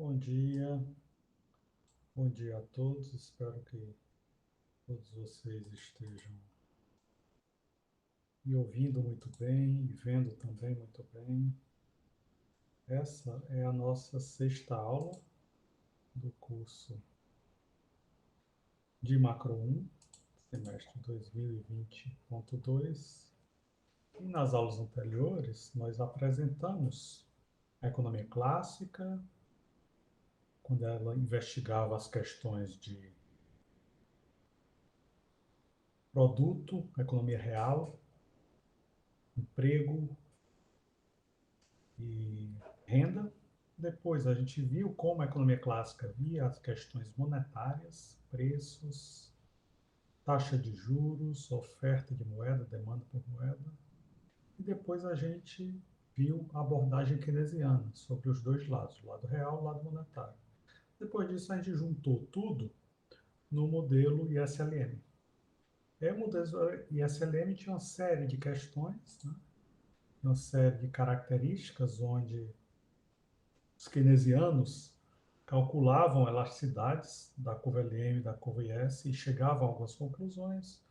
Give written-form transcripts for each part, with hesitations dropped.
Bom bom dia a todos. Espero que todos vocês estejam me ouvindo muito bem e vendo também muito bem. Essa é a nossa sexta aula do curso de Macro 1, semestre 2020.2. E nas aulas anteriores, nós apresentamos a economia clássica, quando ela investigava as questões de produto, economia real, emprego, e renda. Depois a gente viu como a economia clássica via as questões monetárias, preços, taxa de juros, oferta de moeda, demanda por moeda. E depois a gente viu a abordagem keynesiana sobre os dois lados, o lado real e o lado monetário. Depois disso a gente juntou tudo no modelo ISLM. E o modelo ISLM tinha uma série de questões, né? Uma série de características onde os keynesianos calculavam elasticidades da curva LM e da curva IS e chegavam a algumas conclusões.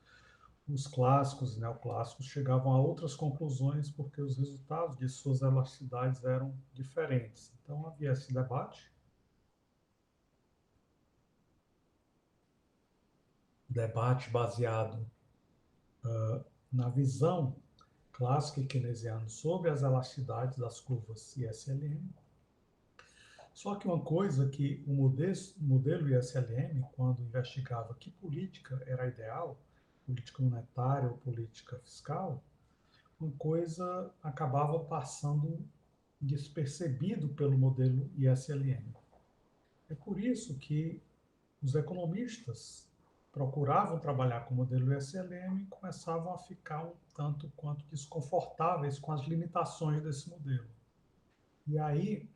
Os clássicos e neoclássicos chegavam a outras conclusões porque os resultados de suas elasticidades eram diferentes. Então havia esse debate baseado na visão clássica e keynesiana sobre as elasticidades das curvas ISLM. Só que uma coisa que o modelo ISLM, quando investigava que política era ideal, política monetária ou política fiscal, uma coisa acabava passando despercebido pelo modelo ISLM. É por isso que os economistas procuravam trabalhar com o modelo ISLM e começavam a ficar um tanto quanto desconfortáveis com as limitações desse modelo. E aí,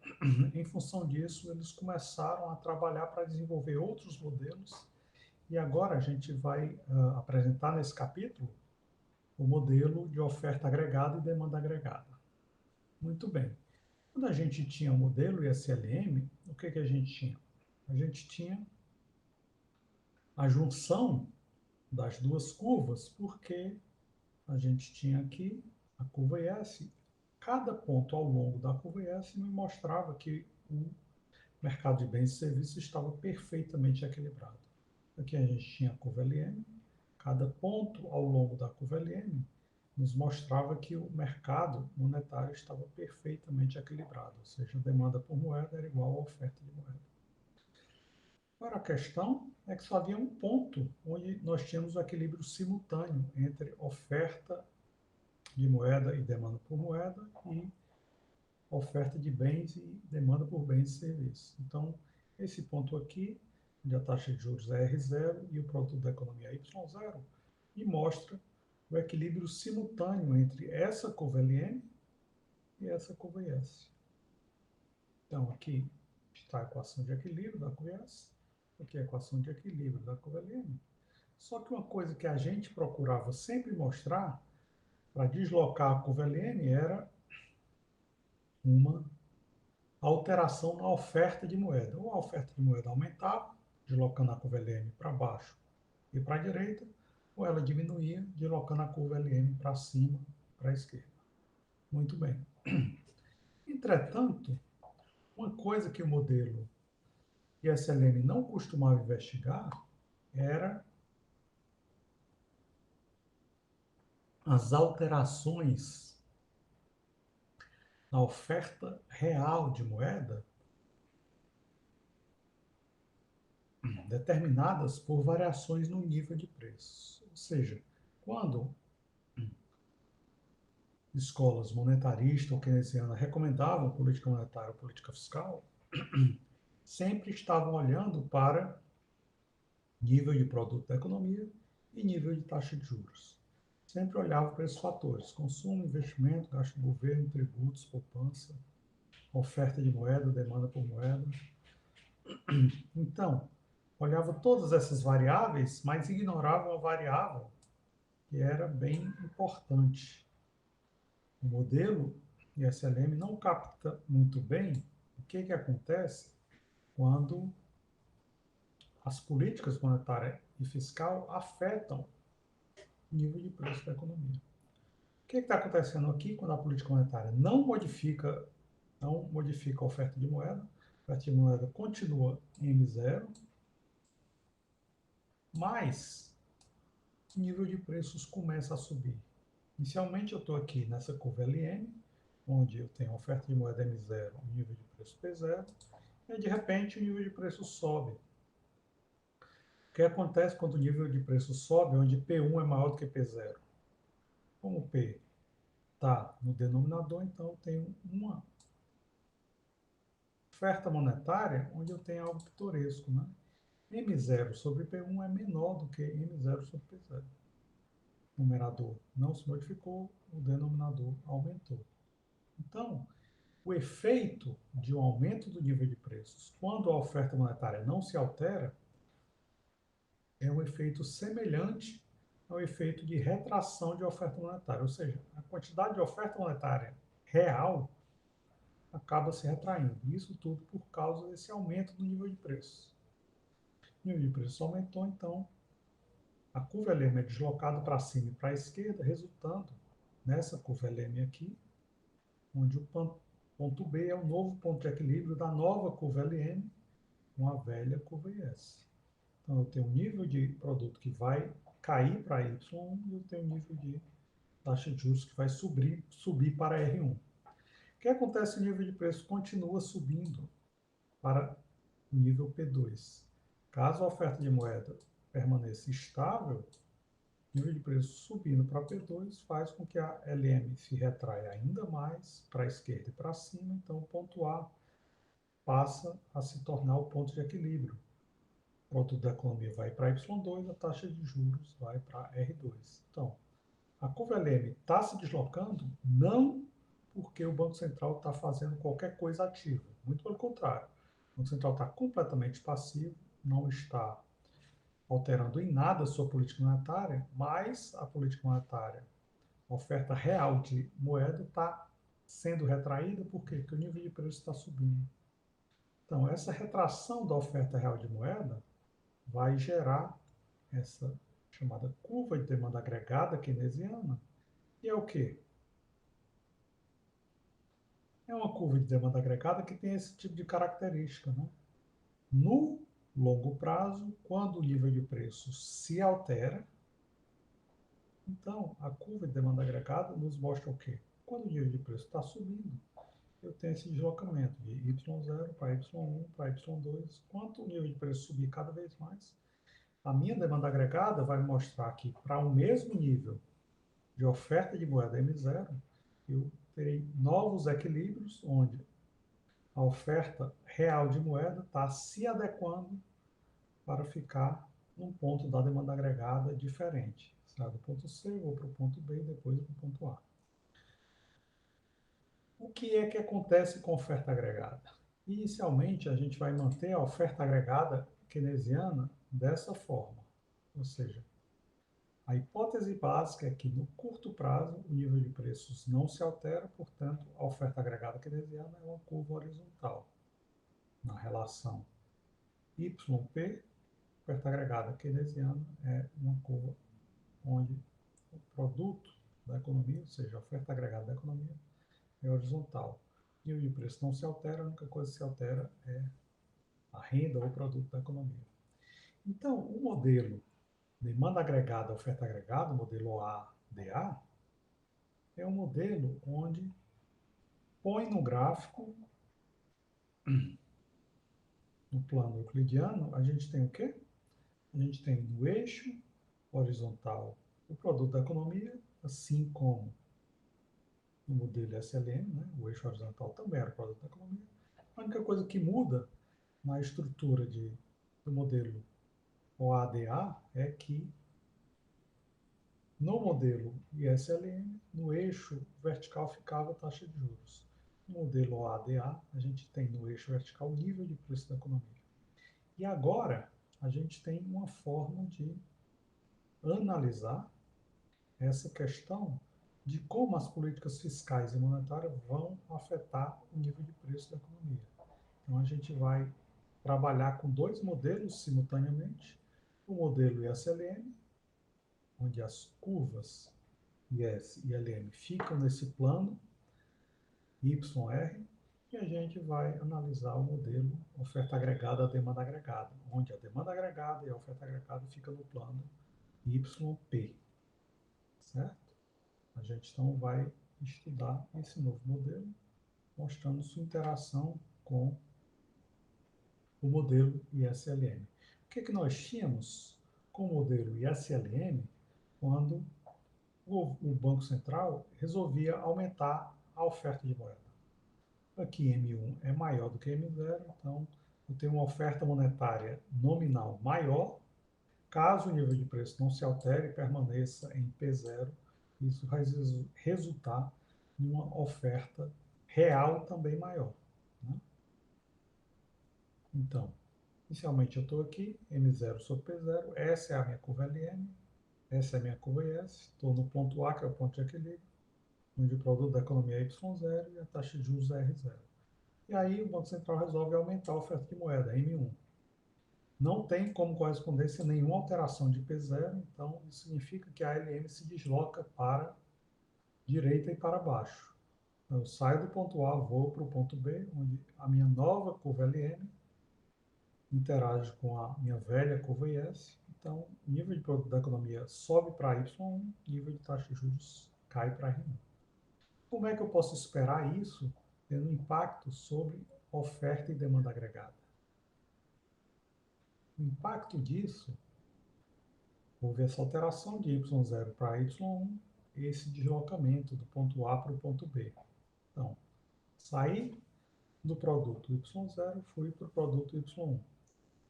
em função disso, eles começaram a trabalhar para desenvolver outros modelos. E agora a gente vai apresentar nesse capítulo o modelo de oferta agregada e demanda agregada. Muito bem. Quando a gente tinha o modelo ISLM, o que a gente tinha? A gente tinha a junção das duas curvas, porque a gente tinha aqui a curva IS. Cada ponto ao longo da curva IS me mostrava que o mercado de bens e serviços estava perfeitamente equilibrado. Aqui a gente tinha a curva LM, cada ponto ao longo da curva LM nos mostrava que o mercado monetário estava perfeitamente equilibrado, ou seja, a demanda por moeda era igual à oferta de moeda. Agora a questão é que só havia um ponto onde nós tínhamos o equilíbrio simultâneo entre oferta de moeda e demanda por moeda e oferta de bens e demanda por bens e serviços. Então, esse ponto aqui, onde a taxa de juros é R0 e o produto da economia é Y0, e mostra o equilíbrio simultâneo entre essa curva LM e essa curva IS. Então, aqui está a equação de equilíbrio da curva IS, aqui a equação de equilíbrio da curva LM. Só que uma coisa que a gente procurava sempre mostrar para deslocar a curva LM era uma alteração na oferta de moeda. Ou a oferta de moeda aumentava, deslocando a curva LM para baixo e para a direita, ou ela diminuía, deslocando a curva LM para cima, para a esquerda. Muito bem. Entretanto, uma coisa que o modelo ISLM não costumava investigar era as alterações na oferta real de moeda determinadas por variações no nível de preços. Ou seja, quando escolas monetaristas ou keynesianas recomendavam política monetária ou política fiscal, sempre estavam olhando para nível de produto da economia e nível de taxa de juros. Sempre olhavam para esses fatores: consumo, investimento, gasto do governo, tributos, poupança, oferta de moeda, demanda por moeda. Então, olhava todas essas variáveis, mas ignoravam a variável que era bem importante. O modelo ISLM não capta muito bem o que acontece quando as políticas monetária e fiscal afetam o nível de preço da economia. O que está acontecendo aqui quando a política monetária não modifica a oferta de moeda? A oferta de moeda continua em M0, mas o nível de preços começa a subir. Inicialmente eu estou aqui nessa curva LM, onde eu tenho a oferta de moeda M0 e nível de preço P0, e de repente o nível de preço sobe. O que acontece quando o nível de preço sobe, onde P1 é maior do que P0? Como P está no denominador, então eu tenho uma oferta monetária onde eu tenho algo pitoresco, né? M0 sobre P1 é menor do que M0 sobre P0. O numerador não se modificou, o denominador aumentou. Então, o efeito de um aumento do nível de preços quando a oferta monetária não se altera é um efeito semelhante ao efeito de retração de oferta monetária, ou seja, a quantidade de oferta monetária real acaba se retraindo. Isso tudo por causa desse aumento do nível de preços. O nível de preços aumentou, então a curva LM é deslocada para cima e para a esquerda, resultando nessa curva LM aqui, onde o ponto B é o novo ponto de equilíbrio da nova curva LM com a velha curva IS. Então, eu tenho um nível de produto que vai cair para Y1 e eu tenho um nível de taxa de juros que vai subir para R1. O que acontece se o nível de preço continua subindo para o nível P2? Caso a oferta de moeda permaneça estável, o nível de preço subindo para P2 faz com que a LM se retraia ainda mais para a esquerda e para cima, então o ponto A passa a se tornar o ponto de equilíbrio. O produto da economia vai para Y2, a taxa de juros vai para R2. Então, a curva LM está se deslocando não porque o Banco Central está fazendo qualquer coisa ativa. Muito pelo contrário. O Banco Central está completamente passivo, não está alterando em nada a sua política monetária, mas a política monetária, a oferta real de moeda está sendo retraída, por quê? Porque o nível de preço está subindo. Então, essa retração da oferta real de moeda vai gerar essa chamada curva de demanda agregada keynesiana, e é o quê? É uma curva de demanda agregada que tem esse tipo de característica, né? No longo prazo, quando o nível de preço se altera, então a curva de demanda agregada nos mostra o quê? Quando o nível de preço está subindo, eu tenho esse deslocamento de Y0 para Y1 para Y2. Quanto o nível de preço subir cada vez mais, a minha demanda agregada vai mostrar que para o mesmo nível de oferta de moeda M0, eu terei novos equilíbrios onde a oferta real de moeda está se adequando para ficar num ponto da demanda agregada diferente. Sai do ponto C, vou para o ponto B e depois para o ponto A. O que é que acontece com a oferta agregada? Inicialmente, a gente vai manter a oferta agregada keynesiana dessa forma, ou seja, a hipótese básica é que, no curto prazo, o nível de preços não se altera, portanto, a oferta agregada keynesiana é uma curva horizontal. Na relação YP, a oferta agregada keynesiana é uma curva onde o produto da economia, ou seja, a oferta agregada da economia, é horizontal. O nível de preço não se altera, a única coisa que se altera é a renda ou o produto da economia. Então, o modelo demanda agregada, oferta agregada, o modelo OADA, é um modelo onde põe no gráfico, no plano euclidiano, a gente tem o quê? A gente tem no eixo horizontal o produto da economia, assim como no modelo SLM, né? O eixo horizontal também era o produto da economia. A única coisa que muda na estrutura do modelo OADA é que no modelo ISLM, no eixo vertical ficava a taxa de juros. No modelo OADA, a gente tem no eixo vertical o nível de preço da economia. E agora, a gente tem uma forma de analisar essa questão de como as políticas fiscais e monetárias vão afetar o nível de preço da economia. Então, a gente vai trabalhar com dois modelos simultaneamente, o modelo ISLM, onde as curvas IS e LM ficam nesse plano YR, e a gente vai analisar o modelo oferta agregada, demanda agregada, onde a demanda agregada e a oferta agregada ficam no plano YP, certo? A gente então vai estudar esse novo modelo, mostrando sua interação com o modelo ISLM. O que nós tínhamos com o modelo ISLM quando o Banco Central resolvia aumentar a oferta de moeda? Aqui M1 é maior do que M0, então eu tenho uma oferta monetária nominal maior. Caso o nível de preço não se altere e permaneça em P0, isso vai resultar em uma oferta real também maior, né? Então, inicialmente eu estou aqui, M0 sobre P0, essa é a minha curva LM, essa é a minha curva IS, estou no ponto A, que é o ponto de equilíbrio, onde o produto da economia é Y0 e a taxa de juros é R0. E aí o Banco Central resolve aumentar a oferta de moeda, M1. Não tem como correspondência nenhuma alteração de P0, então isso significa que a LM se desloca para a direita e para baixo. Eu saio do ponto A, vou para o ponto B, onde a minha nova curva LM interage com a minha velha curva IS. Então, o nível de produto da economia sobe para Y1, nível de taxa de juros cai para R1. Como é que eu posso esperar isso tendo impacto sobre oferta e demanda agregada? O impacto disso, houve essa alteração de Y0 para Y1, esse deslocamento do ponto A para o ponto B. Então, saí do produto Y0, fui para o produto Y1.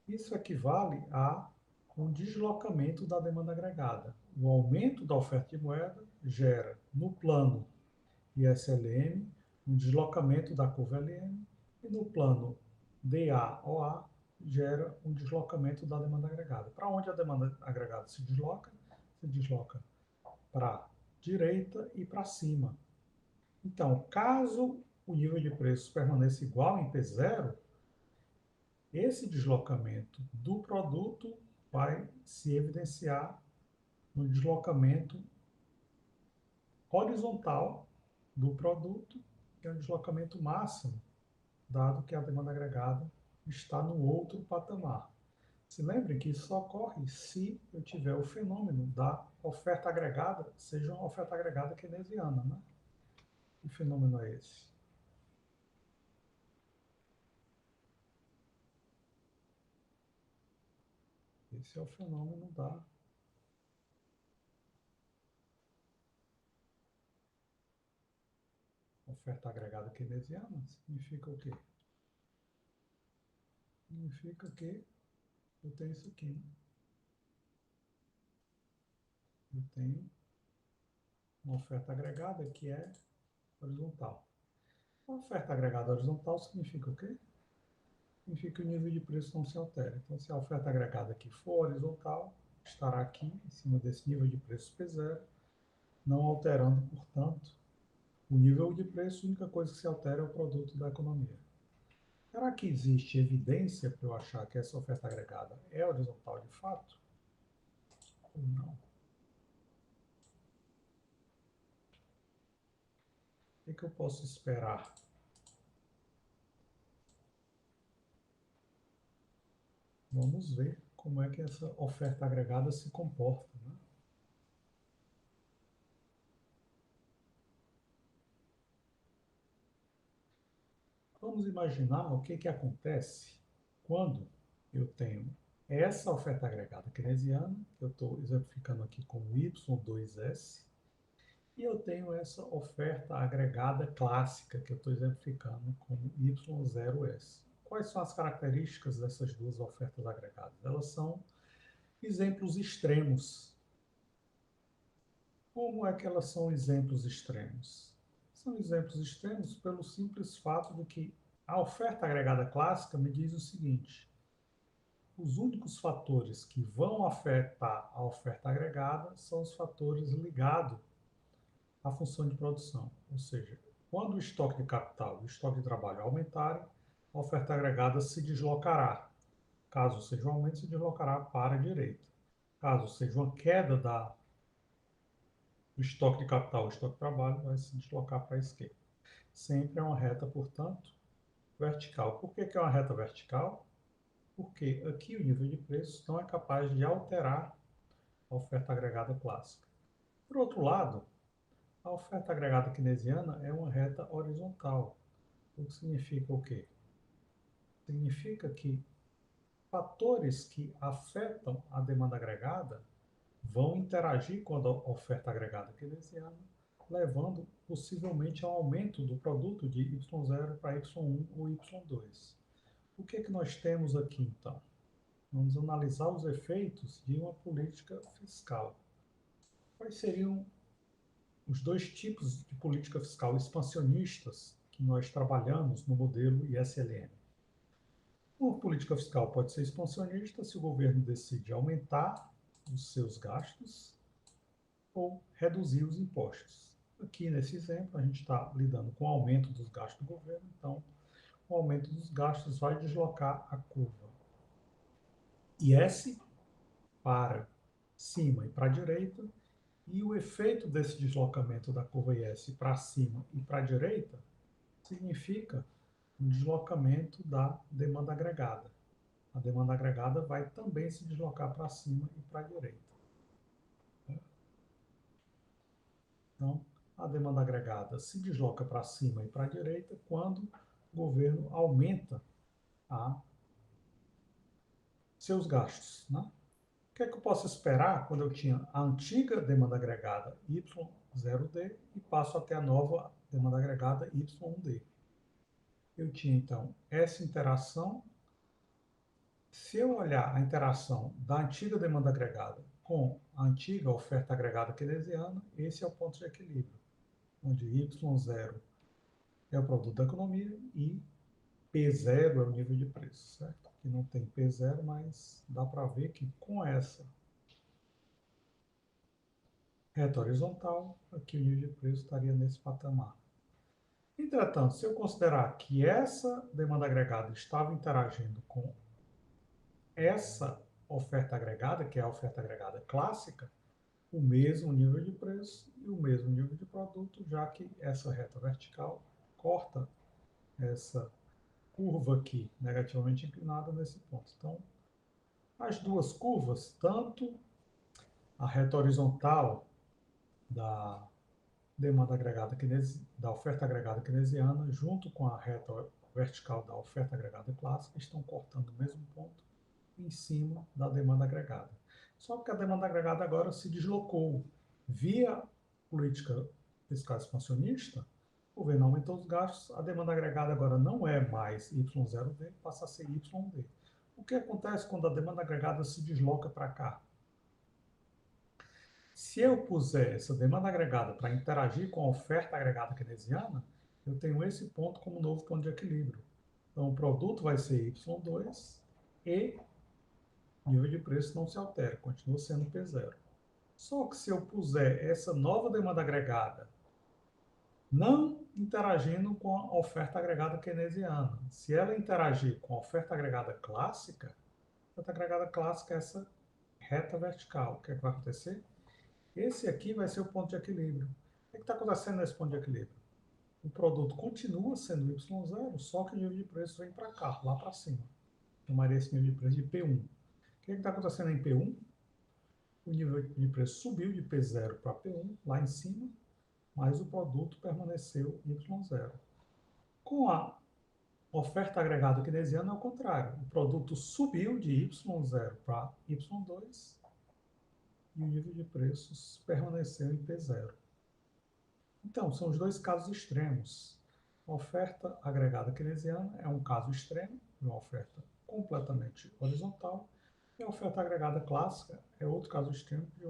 Isso equivale a um deslocamento da demanda agregada. O aumento da oferta de moeda gera, no plano ISLM, um deslocamento da curva LM, e no plano DA-OA gera um deslocamento da demanda agregada. Para onde a demanda agregada se desloca? Se desloca para a direita e para cima. Então, caso o nível de preços permaneça igual em P0, esse deslocamento do produto vai se evidenciar no deslocamento horizontal do produto, que é o deslocamento máximo, dado que a demanda agregada está no outro patamar. Se lembre que isso ocorre se eu tiver o fenômeno da oferta agregada, seja uma oferta agregada keynesiana, né? Que fenômeno é esse? Esse é o fenômeno da oferta agregada keynesiana. Significa o quê? Significa que eu tenho isso aqui, né? Eu tenho uma oferta agregada que é horizontal. A oferta agregada horizontal significa o quê? Significa que o nível de preço não se altera. Então, se a oferta agregada aqui for horizontal, estará aqui em cima desse nível de preço P0, não alterando, portanto, o nível de preço. A única coisa que se altera é o produto da economia. Será que existe evidência para eu achar que essa oferta agregada é horizontal de fato? Ou não? O que eu posso esperar? Vamos ver como é que essa oferta agregada se comporta, né? Vamos imaginar o que acontece quando eu tenho essa oferta agregada keynesiana, que eu estou exemplificando aqui como Y2S, e eu tenho essa oferta agregada clássica, que eu estou exemplificando como Y0S. Quais são as características dessas duas ofertas agregadas? Elas são exemplos extremos. Como é que elas são exemplos extremos? São exemplos extremos pelo simples fato de que a oferta agregada clássica me diz o seguinte: os únicos fatores que vão afetar a oferta agregada são os fatores ligados à função de produção. Ou seja, quando o estoque de capital e o estoque de trabalho aumentarem, a oferta agregada se deslocará. Caso seja um aumento, se deslocará para a direita. Caso seja uma queda do estoque de capital, o estoque de trabalho, vai se deslocar para a esquerda. Sempre é uma reta, portanto, vertical. Por que é uma reta vertical? Porque aqui o nível de preços não é capaz de alterar a oferta agregada clássica. Por outro lado, a oferta agregada keynesiana é uma reta horizontal. O que significa o quê? Significa que fatores que afetam a demanda agregada vão interagir com a oferta agregada keynesiana, levando possivelmente ao aumento do produto de Y0 para Y1 ou Y2. O que é que nós temos aqui, então? Vamos analisar os efeitos de uma política fiscal. Quais seriam os dois tipos de política fiscal expansionistas que nós trabalhamos no modelo ISLM? Uma política fiscal pode ser expansionista se o governo decide aumentar os seus gastos ou reduzir os impostos. Aqui, nesse exemplo, a gente está lidando com o aumento dos gastos do governo, então o aumento dos gastos vai deslocar a curva IS para cima e para a direita, e o efeito desse deslocamento da curva IS para cima e para a direita significa um deslocamento da demanda agregada. A demanda agregada vai também se deslocar para cima e para a direita. Então, a demanda agregada se desloca para cima e para a direita quando o governo aumenta seus gastos. Né? O que é que eu posso esperar quando eu tinha a antiga demanda agregada Y0D e passo até a nova demanda agregada Y1D? Eu tinha, então, essa interação. Se eu olhar a interação da antiga demanda agregada com a antiga oferta agregada keynesiana, esse é o ponto de equilíbrio, onde Y0 é o produto da economia e P0 é o nível de preço, certo? Aqui não tem P0, mas dá para ver que com essa reta horizontal, aqui o nível de preço estaria nesse patamar. Entretanto, se eu considerar que essa demanda agregada estava interagindo com essa oferta agregada, que é a oferta agregada clássica, o mesmo nível de preço e o mesmo nível de produto, já que essa reta vertical corta essa curva aqui, negativamente inclinada nesse ponto. Então, as duas curvas, tanto a reta horizontal da demanda agregada da oferta agregada keynesiana, junto com a reta vertical da oferta agregada clássica, estão cortando o mesmo ponto em cima da demanda agregada. Só que a demanda agregada agora se deslocou via política fiscal expansionista, o governo aumentou os gastos, a demanda agregada agora não é mais Y0D, passa a ser Y1D. O que acontece quando a demanda agregada se desloca para cá? Se eu puser essa demanda agregada para interagir com a oferta agregada keynesiana, eu tenho esse ponto como novo ponto de equilíbrio. Então, o produto vai ser Y2 e o nível de preço não se altera, continua sendo P0. Só que se eu puser essa nova demanda agregada não interagindo com a oferta agregada keynesiana, se ela interagir com a oferta agregada clássica, a oferta agregada clássica é essa reta vertical. O que é que vai acontecer? Esse aqui vai ser o ponto de equilíbrio. O que está acontecendo nesse ponto de equilíbrio? O produto continua sendo Y0, só que o nível de preço vem para cá, lá para cima. Chamaria esse nível de preço de P1. O que está acontecendo em P1? O nível de preço subiu de P0 para P1, lá em cima, mas o produto permaneceu Y0. Com a oferta agregada keynesiana é o contrário. O produto subiu de Y0 para Y2 e o nível de preços permaneceu em P0. Então, são os dois casos extremos. A oferta agregada keynesiana é um caso extremo, de uma oferta completamente horizontal, e a oferta agregada clássica é outro caso extremo de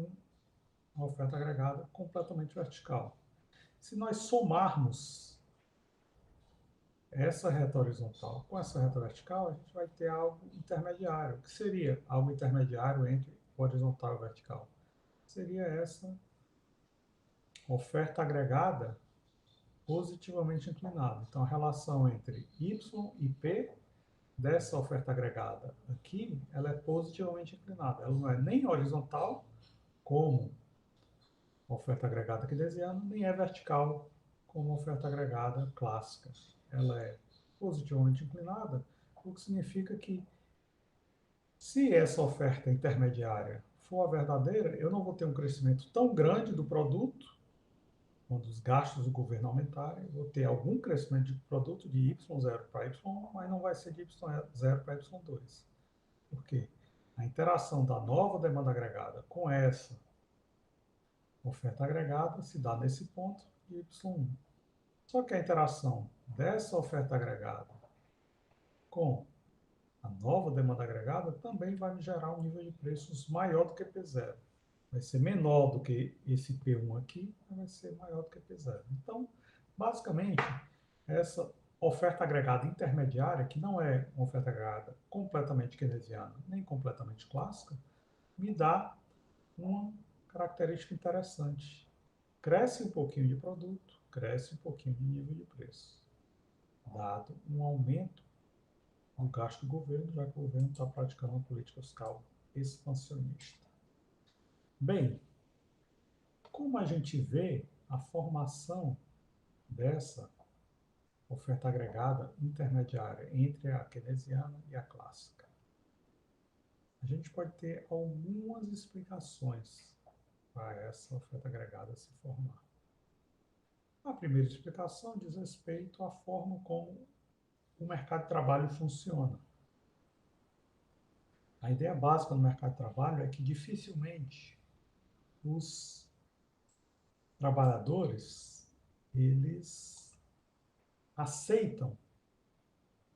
uma oferta agregada completamente vertical. Se nós somarmos essa reta horizontal com essa reta vertical, a gente vai ter algo intermediário. O que seria algo intermediário entre horizontal e vertical? Seria essa oferta agregada positivamente inclinada. Então, a relação entre Y e P dessa oferta agregada aqui, ela é positivamente inclinada. Ela não é nem horizontal, como a oferta agregada keynesiana, nem é vertical, como a oferta agregada clássica. Ela é positivamente inclinada, o que significa que, se essa oferta intermediária for a verdadeira, eu não vou ter um crescimento tão grande do produto, quando os gastos do governo aumentarem, eu vou ter algum crescimento de produto de Y0 para Y1, mas não vai ser de Y0 para Y2. Por quê? A interação da nova demanda agregada com essa oferta agregada se dá nesse ponto de Y1. Só que a interação dessa oferta agregada com a nova demanda agregada também vai me gerar um nível de preços maior do que P0. Vai ser menor do que esse P1 aqui, mas vai ser maior do que P0. Então, basicamente, essa oferta agregada intermediária, que não é uma oferta agregada completamente keynesiana, nem completamente clássica, me dá uma característica interessante. Cresce um pouquinho de produto, cresce um pouquinho de nível de preço, dado um aumento do gasto do governo, já que o governo está praticando uma política fiscal expansionista. Bem, como a gente vê a formação dessa oferta agregada intermediária entre a keynesiana e a clássica? A gente pode ter algumas explicações para essa oferta agregada se formar. A primeira explicação diz respeito à forma como o mercado de trabalho funciona. A ideia básica do mercado de trabalho é que dificilmente os trabalhadores eles aceitam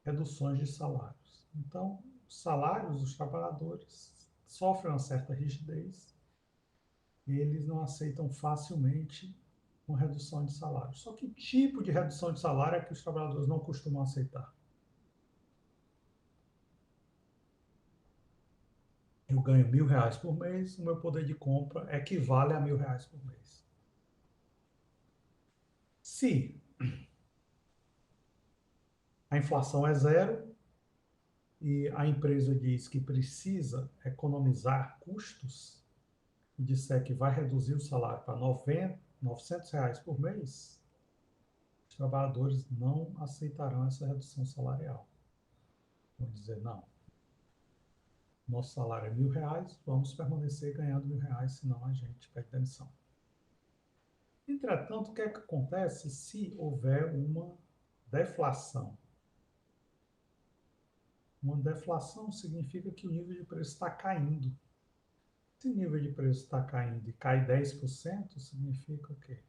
reduções de salários. Então, os salários dos trabalhadores sofrem uma certa rigidez e eles não aceitam facilmente uma redução de salário. Só que tipo de redução de salário é que os trabalhadores não costumam aceitar? Eu ganho R$ 1.000 por mês, o meu poder de compra equivale a R$ 1.000 por mês. Se a inflação é zero e a empresa diz que precisa economizar custos e disser que vai reduzir o salário para R$ 900 por mês, os trabalhadores não aceitarão essa redução salarial. Vão dizer, não, nosso salário é R$ 1.000, vamos permanecer ganhando R$ 1.000, senão a gente pede demissão. Entretanto, o que é que acontece se houver uma deflação? Uma deflação significa que o nível de preço está caindo. Se o nível de preço está caindo e cai 10%, significa o quê?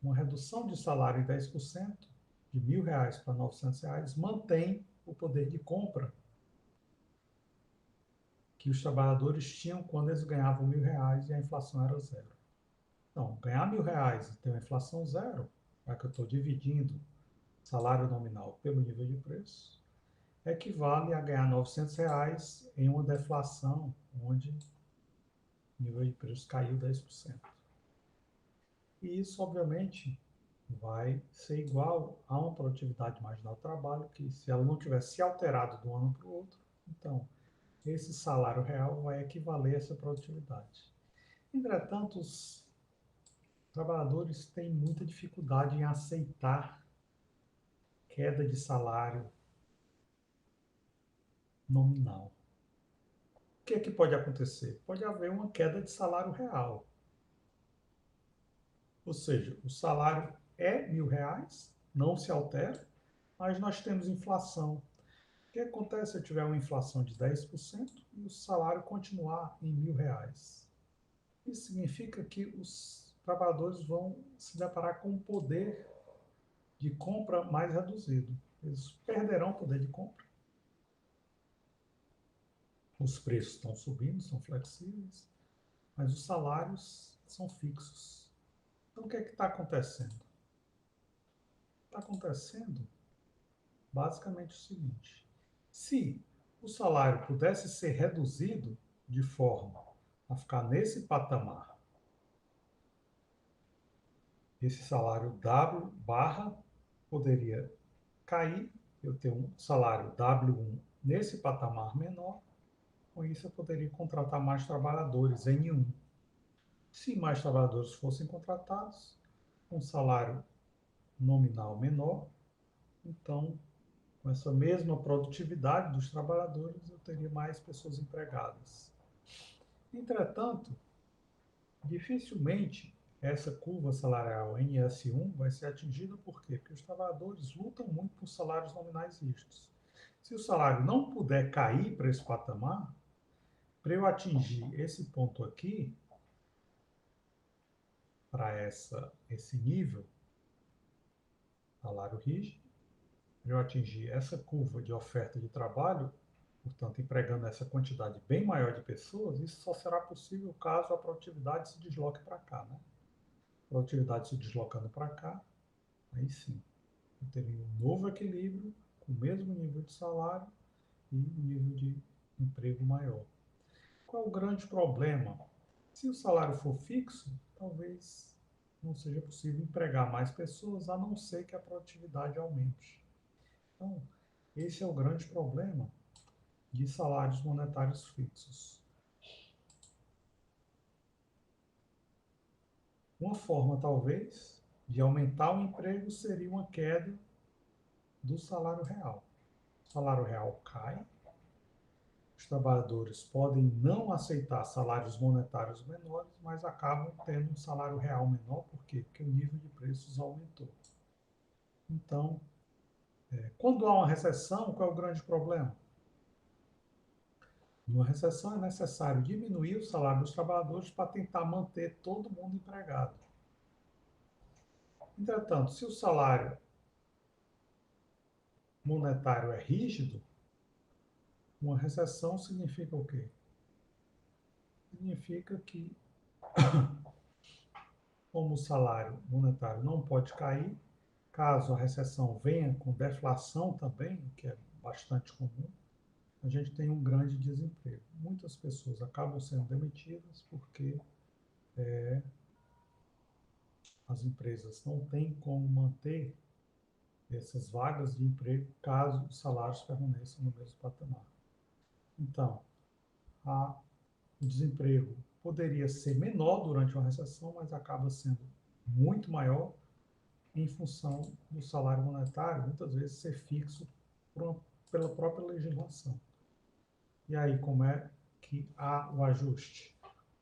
Uma redução de salário de 10%, de R$ 1.000 para R$ 900, mantém o poder de compra que os trabalhadores tinham quando eles ganhavam R$ 1.000 e a inflação era zero. Então, ganhar R$ 1.000 e ter uma inflação zero, já que eu estou dividindo salário nominal pelo nível de preço, equivale a ganhar R$ 900 em uma deflação onde o nível de preço caiu 10%. E isso, obviamente, vai ser igual a uma produtividade marginal do trabalho, que se ela não tivesse se alterado de um ano para o outro, então esse salário real vai equivaler a essa produtividade. Entretanto, os trabalhadores têm muita dificuldade em aceitar queda de salário nominal. O que é que pode acontecer? Pode haver uma queda de salário real. Ou seja, o salário é R$ 1.000, não se altera, mas nós temos inflação. O que acontece se eu tiver uma inflação de 10% e o salário continuar em R$ 1.000? Isso significa que os trabalhadores vão se deparar com um poder de compra mais reduzido. Eles perderão o poder de compra. Os preços estão subindo, são flexíveis, mas os salários são fixos. Então, o que é que está acontecendo? Está acontecendo basicamente o seguinte: se o salário pudesse ser reduzido de forma a ficar nesse patamar, esse salário W barra poderia cair, eu tenho um salário W1 nesse patamar menor, com isso eu poderia contratar mais trabalhadores, N1. Se mais trabalhadores fossem contratados, com salário nominal menor, então, com essa mesma produtividade dos trabalhadores, eu teria mais pessoas empregadas. Entretanto, dificilmente essa curva salarial NS1 vai ser atingida, por quê? Porque os trabalhadores lutam muito por salários nominais rígidos. Se o salário não puder cair para esse patamar, para eu atingir esse ponto aqui, para esse nível, salário rígido, para eu atingir essa curva de oferta de trabalho, portanto, empregando essa quantidade bem maior de pessoas, isso só será possível caso a produtividade se desloque para cá, né? A produtividade se deslocando para cá, aí sim, eu teria um novo equilíbrio, com o mesmo nível de salário e um nível de emprego maior. Qual é o grande problema? Se o salário for fixo, talvez não seja possível empregar mais pessoas, a não ser que a produtividade aumente. Então, esse é o grande problema de salários monetários fixos. Uma forma, talvez, de aumentar o emprego seria uma queda do salário real. O salário real cai, os trabalhadores podem não aceitar salários monetários menores, mas acabam tendo um salário real menor. Por quê? Porque o nível de preços aumentou. Então, quando há uma recessão, qual é o grande problema? Numa recessão é necessário diminuir o salário dos trabalhadores para tentar manter todo mundo empregado. Entretanto, se o salário monetário é rígido, uma recessão significa o quê? Significa que, como o salário monetário não pode cair, caso a recessão venha com deflação também, o que é bastante comum, a gente tem um grande desemprego. Muitas pessoas acabam sendo demitidas porque as empresas não têm como manter essas vagas de emprego caso os salários permaneçam no mesmo patamar. Então, o desemprego poderia ser menor durante uma recessão, mas acaba sendo muito maior em função do salário monetário, muitas vezes ser fixo pela própria legislação. E aí, como é que há o ajuste?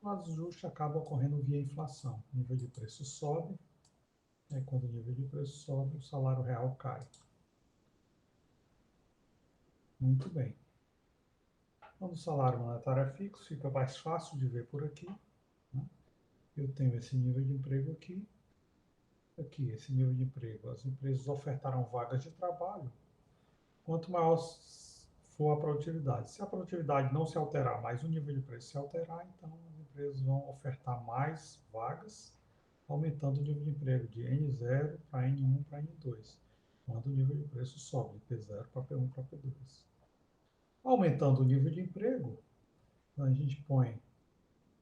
O ajuste acaba ocorrendo via inflação. O nível de preço sobe, quando o nível de preço sobe, o salário real cai. Muito bem. Quando o salário monetário é fixo, fica mais fácil de ver por aqui, né? Eu tenho esse nível de emprego aqui, esse nível de emprego. As empresas ofertarão vagas de trabalho, quanto maior for a produtividade. Se a produtividade não se alterar, mas o nível de preço se alterar, então as empresas vão ofertar mais vagas, aumentando o nível de emprego de N0 para N1 para N2, quando o nível de preço sobe de P0 para P1 para P2. Aumentando o nível de emprego, a gente põe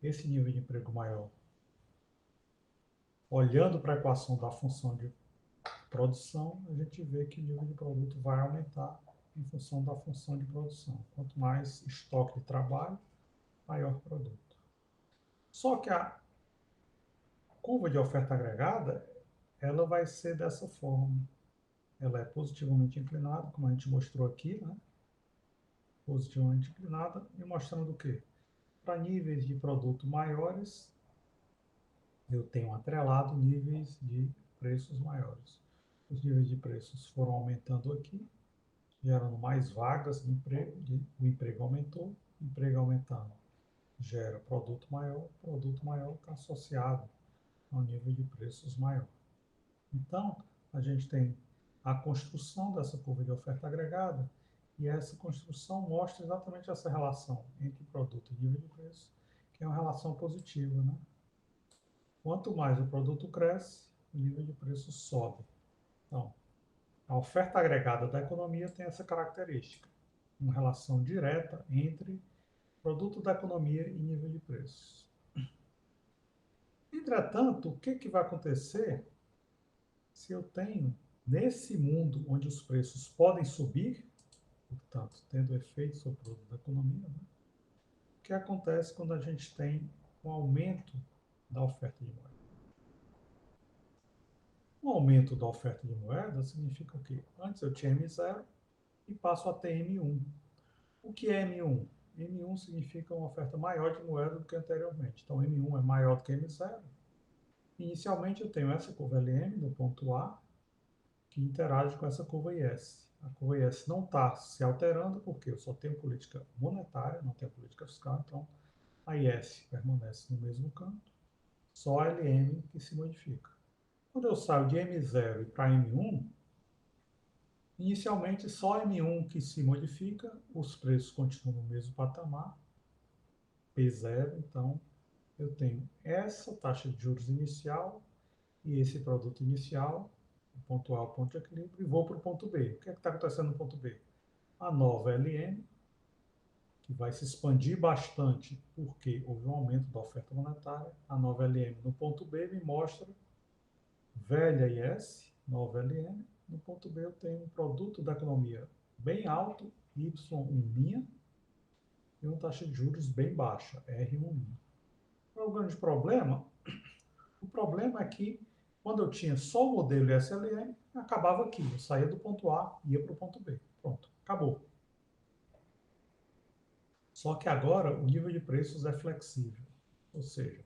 esse nível de emprego maior olhando para a equação da função de produção, a gente vê que o nível de produto vai aumentar em função da função de produção. Quanto mais estoque de trabalho, maior produto. Só que a curva de oferta agregada, ela vai ser dessa forma. Ela é positivamente inclinada, como a gente mostrou aqui, né? Positivamente inclinada, e mostrando o quê? Para níveis de produto maiores, eu tenho atrelado níveis de preços maiores. Os níveis de preços foram aumentando aqui, gerando mais vagas de emprego, o emprego aumentou, emprego aumentando, gera produto maior está associado ao nível de preços maior. Então, a gente tem a construção dessa curva de oferta agregada, e essa construção mostra exatamente essa relação entre produto e nível de preço, que é uma relação positiva, né? Quanto mais o produto cresce, o nível de preço sobe. Então, a oferta agregada da economia tem essa característica, uma relação direta entre produto da economia e nível de preços. Entretanto, o que vai acontecer se eu tenho Nesse mundo onde os preços podem subir, portanto, tendo efeito sobre o produto da economia, né? O que acontece quando a gente tem um aumento da oferta de moeda? Um aumento da oferta de moeda significa o quê? Antes eu tinha M0 e passo a ter M1. O que é M1? M1 significa uma oferta maior de moeda do que anteriormente. Então, M1 é maior do que M0. Inicialmente, eu tenho essa curva LM no ponto A, que interage com essa curva IS. A curva IS não está se alterando, porque eu só tenho política monetária, não tenho política fiscal, então a IS permanece no mesmo canto, só a LM que se modifica. Quando eu saio de M0 para M1, inicialmente só M1 que se modifica, os preços continuam no mesmo patamar, P0, então eu tenho essa taxa de juros inicial e esse produto inicial, o ponto A, o ponto de equilíbrio, e vou para o ponto B. O que é que está acontecendo no ponto B? A nova LM, que vai se expandir bastante porque houve um aumento da oferta monetária, a nova LM no ponto B me mostra velha IS, nova LM, no ponto B eu tenho um produto da economia bem alto, Y1', e uma taxa de juros bem baixa, R1'. Qual é o grande problema? O problema é que, quando eu tinha só o modelo SLM, acabava aqui. Eu saía do ponto A e ia para o ponto B. Pronto, acabou. Só que agora o nível de preços é flexível. Ou seja,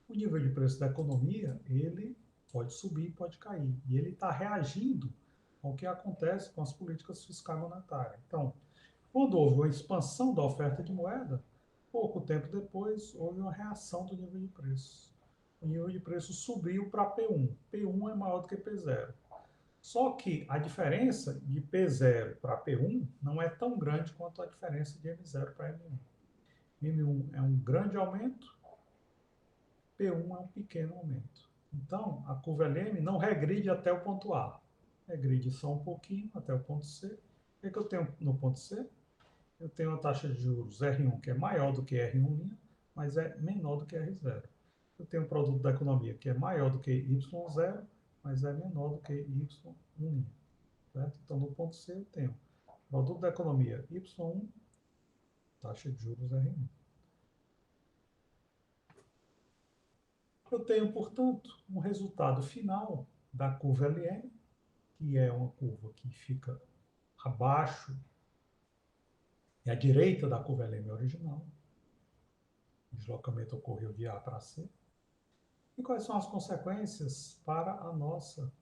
o nível de preço da economia, ele pode subir, pode cair. E ele está reagindo ao que acontece com as políticas fiscais monetárias. Então, quando houve uma expansão da oferta de moeda, pouco tempo depois houve uma reação do nível de preço. O nível de preço subiu para P1. P1 é maior do que P0. Só que a diferença de P0 para P1 não é tão grande quanto a diferença de M0 para M1. M1 é um grande aumento, P1 é um pequeno aumento. Então, a curva LM não regride até o ponto A. Regride só um pouquinho até o ponto C. O que é que eu tenho no ponto C? Eu tenho a taxa de juros R1, que é maior do que R1', mas é menor do que R0. Eu tenho um produto da economia que é maior do que Y0, mas é menor do que Y1'. Certo? Então, no ponto C, eu tenho produto da economia Y1, taxa de juros R1. Eu tenho, portanto, um resultado final da curva LM, que é uma curva que fica abaixo e à direita da curva LM original. O deslocamento ocorreu de A para C. E quais são as consequências para a nossa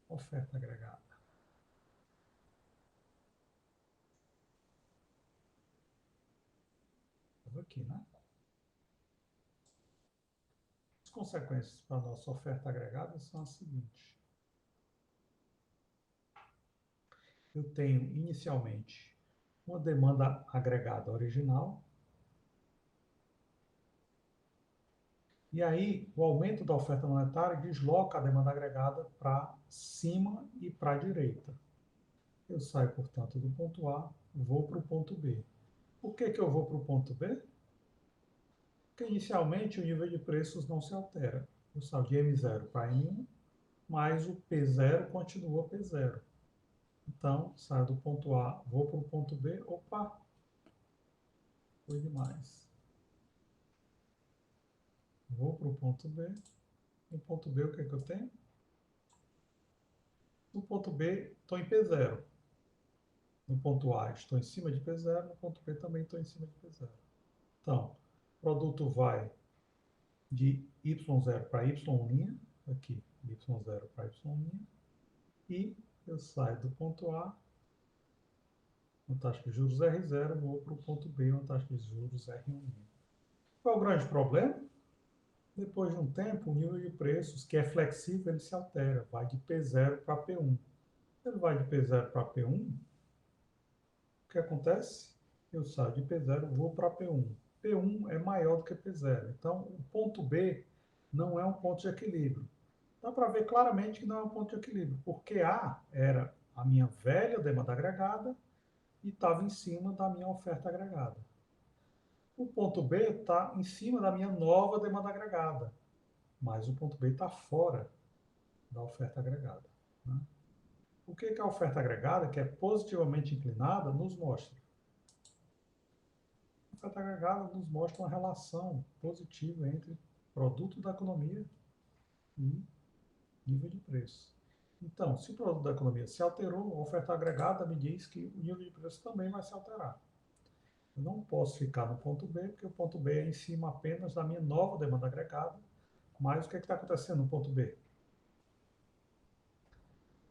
oferta agregada? Estava aqui, né? As consequências para a nossa oferta agregada são as seguintes. Eu tenho, inicialmente, uma demanda agregada original. E aí, o aumento da oferta monetária desloca a demanda agregada para cima e para a direita. Eu saio, portanto, do ponto A, vou para o ponto B. Por que que eu vou para o ponto B? Porque, inicialmente, o nível de preços não se altera. Eu saio de M0 para M1, mas o P0 continua P0. Então, saio do ponto A, vou para o ponto B, opa, foi demais. Vou para o ponto B. No ponto B, o que é que eu tenho? No ponto B, estou em P0. No ponto A, estou em cima de P0. No ponto B, também estou em cima de P0. Então, o produto vai de Y0 para Y', aqui, Y0 para Y', e eu saio do ponto A, uma taxa de juros R0, vou para o ponto B, uma taxa de juros R1'. Qual é o grande problema? Depois de um tempo, o nível de preços, que é flexível, ele se altera, vai de P0 para P1. Ele vai de P0 para P1, o que acontece? Eu saio de P0, vou para P1. P1 é maior do que P0. Então, o ponto B não é um ponto de equilíbrio. Dá para ver claramente que não é um ponto de equilíbrio, porque A era a minha velha demanda agregada e estava em cima da minha oferta agregada. O ponto B está em cima da minha nova demanda agregada, mas o ponto B está fora da oferta agregada. Né? O que a oferta agregada, que é positivamente inclinada, nos mostra? A oferta agregada nos mostra uma relação positiva entre produto da economia e nível de preço. Então, se o produto da economia se alterou, a oferta agregada me diz que o nível de preço também vai se alterar. Eu não posso ficar no ponto B, porque o ponto B é em cima apenas da minha nova demanda agregada. Mas o que está acontecendo no ponto B?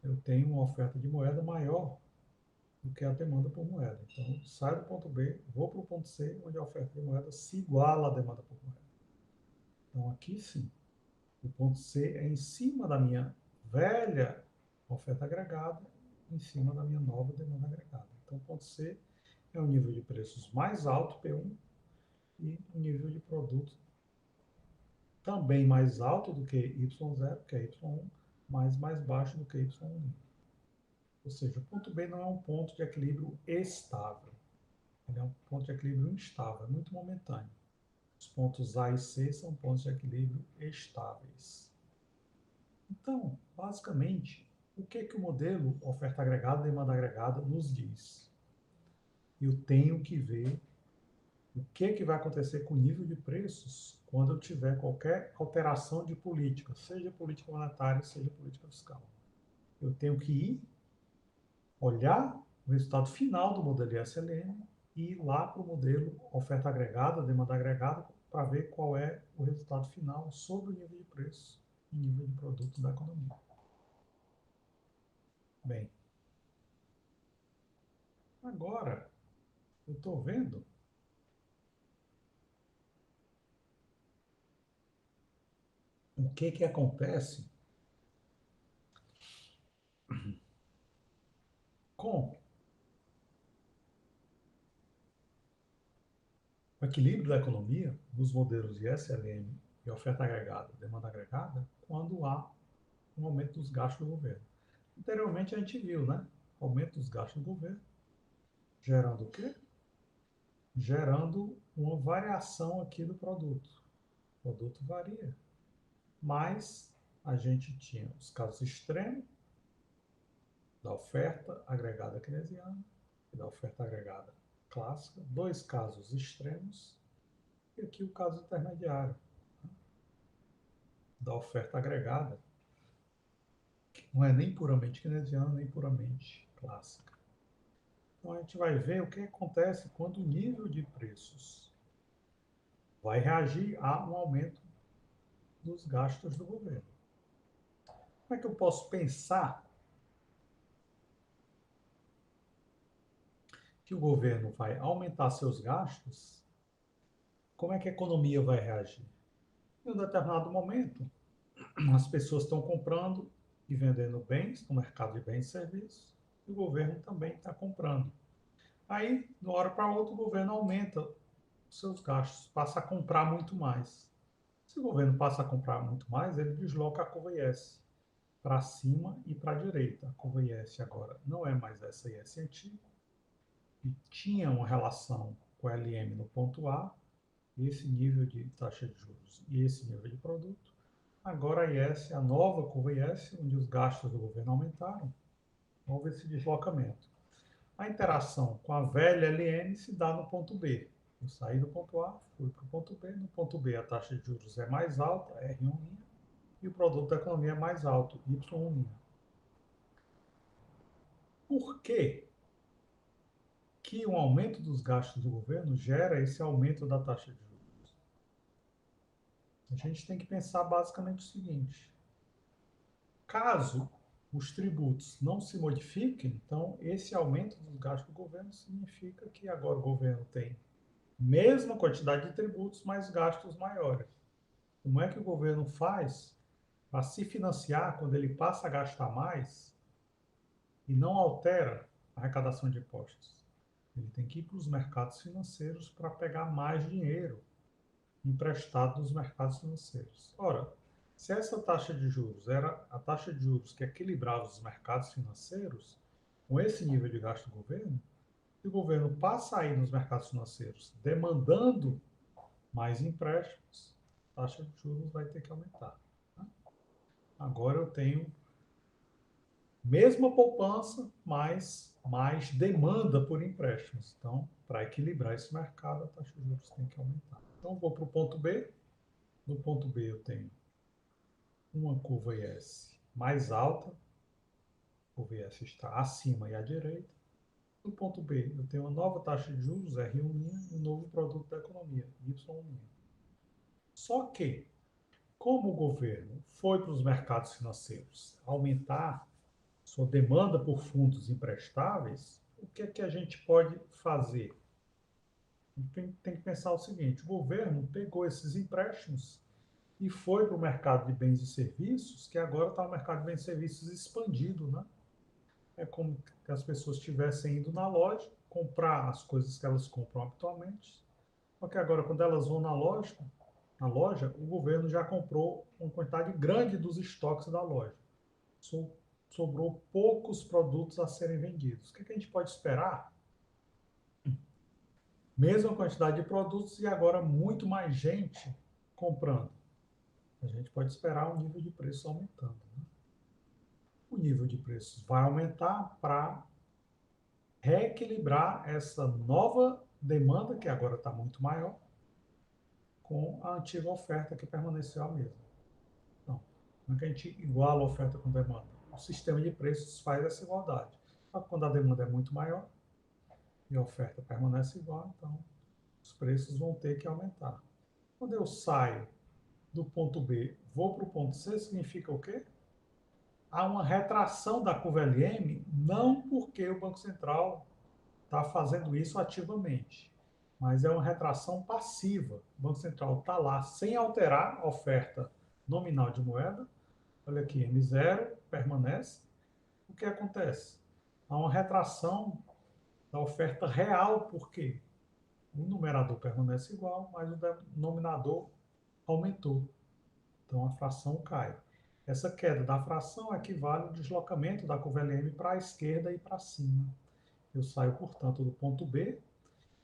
Eu tenho uma oferta de moeda maior do que a demanda por moeda. Então, eu saio do ponto B, vou para o ponto C, onde a oferta de moeda se iguala à demanda por moeda. Então, aqui sim, o ponto C é em cima da minha velha oferta agregada, em cima da minha nova demanda agregada. Então, o ponto C é o nível de preços mais alto, P1, e o nível de produto também mais alto do que Y0, que é Y1, mas mais baixo do que Y1. Ou seja, o ponto B não é um ponto de equilíbrio estável. Ele é um ponto de equilíbrio instável, é muito momentâneo. Os pontos A e C são pontos de equilíbrio estáveis. Então, basicamente, o que o modelo oferta agregada e demanda agregada nos diz? Eu tenho que ver o que vai acontecer com o nível de preços quando eu tiver qualquer alteração de política, seja política monetária, seja política fiscal. Eu tenho que ir olhar o resultado final do modelo ISLM e ir lá para o modelo oferta agregada, demanda agregada, para ver qual é o resultado final sobre o nível de preço e nível de produto da economia. Bem, agora eu estou vendo o que acontece com o equilíbrio da economia nos modelos de SLM e oferta agregada, demanda agregada, quando há um aumento dos gastos do governo. Anteriormente a gente viu, né? Aumento dos gastos do governo, gerando o quê? Gerando uma variação aqui do produto. O produto varia, mas a gente tinha os casos extremos da oferta agregada keynesiana e da oferta agregada clássica, dois casos extremos, e aqui o caso intermediário, né, da oferta agregada, que não é nem puramente keynesiana, nem puramente clássica. Então a gente vai ver o que acontece quando o nível de preços vai reagir a um aumento dos gastos do governo. Como é que eu posso pensar que o governo vai aumentar seus gastos? Como é que a economia vai reagir? Em um determinado momento, as pessoas estão comprando e vendendo bens no mercado de bens e serviços, e o governo também está comprando. Aí, de uma hora para outra, o governo aumenta os seus gastos, passa a comprar muito mais. Se o governo passa a comprar muito mais, ele desloca a curva IS para cima e para a direita. A curva IS agora não é mais essa IS antiga, e tinha uma relação com o LM no ponto A, esse nível de taxa de juros e esse nível de produto. Agora a IS, a nova curva IS, onde os gastos do governo aumentaram, houve esse deslocamento. A interação com a velha LN se dá no ponto B. Eu saí do ponto A, fui para o ponto B. No ponto B a taxa de juros é mais alta, R1', e o produto da economia é mais alto, Y'. Por que que um aumento dos gastos do governo gera esse aumento da taxa de juros? A gente tem que pensar basicamente o seguinte: caso os tributos não se modifiquem, então esse aumento dos gastos do governo significa que agora o governo tem mesma quantidade de tributos, mas gastos maiores. Como é que o governo faz para se financiar quando ele passa a gastar mais e não altera a arrecadação de impostos? Ele tem que ir para os mercados financeiros para pegar mais dinheiro emprestado dos mercados financeiros. Ora, se essa taxa de juros era a taxa de juros que equilibrava os mercados financeiros, com esse nível de gasto do governo, se o governo passa a ir nos mercados financeiros demandando mais empréstimos, a taxa de juros vai ter que aumentar. Né? Agora eu tenho mesma poupança, mas mais demanda por empréstimos. Então, para equilibrar esse mercado, a taxa de juros tem que aumentar. Então, vou para o ponto B. No ponto B, eu tenho uma curva IS mais alta, a curva IS está acima e à direita. No ponto B, eu tenho uma nova taxa de juros, R1, um novo produto da economia, Y1. Só que, como o governo foi para os mercados financeiros aumentar sua demanda por fundos emprestáveis, o que é que a gente pode fazer? Tem que pensar o seguinte: o governo pegou esses empréstimos e foi para o mercado de bens e serviços, que agora está o mercado de bens e serviços expandido, né? É como se as pessoas estivessem indo na loja comprar as coisas que elas compram habitualmente, só que agora, quando elas vão na loja, o governo já comprou uma quantidade grande dos estoques da loja. Sobrou poucos produtos a serem vendidos. O que a gente pode esperar? Mesma quantidade de produtos e agora muito mais gente comprando. A gente pode esperar o nível de preço aumentando, né? O nível de preços vai aumentar para reequilibrar essa nova demanda, que agora está muito maior, com a antiga oferta que permaneceu a mesma. Então, como é que a gente iguala a oferta com demanda? O sistema de preços faz essa igualdade. Só que quando a demanda é muito maior e a oferta permanece igual, então os preços vão ter que aumentar. Quando eu saio do ponto B, vou para o ponto C, significa o quê? Há uma retração da curva LM, não porque o Banco Central está fazendo isso ativamente, mas é uma retração passiva. O Banco Central está lá sem alterar a oferta nominal de moeda. Olha aqui, M0 permanece. O que acontece? Há uma retração da oferta real, porque o numerador permanece igual, mas o denominador aumentou. Então a fração cai. Essa queda da fração equivale ao deslocamento da curva LM para a esquerda e para cima. Eu saio, portanto, do ponto B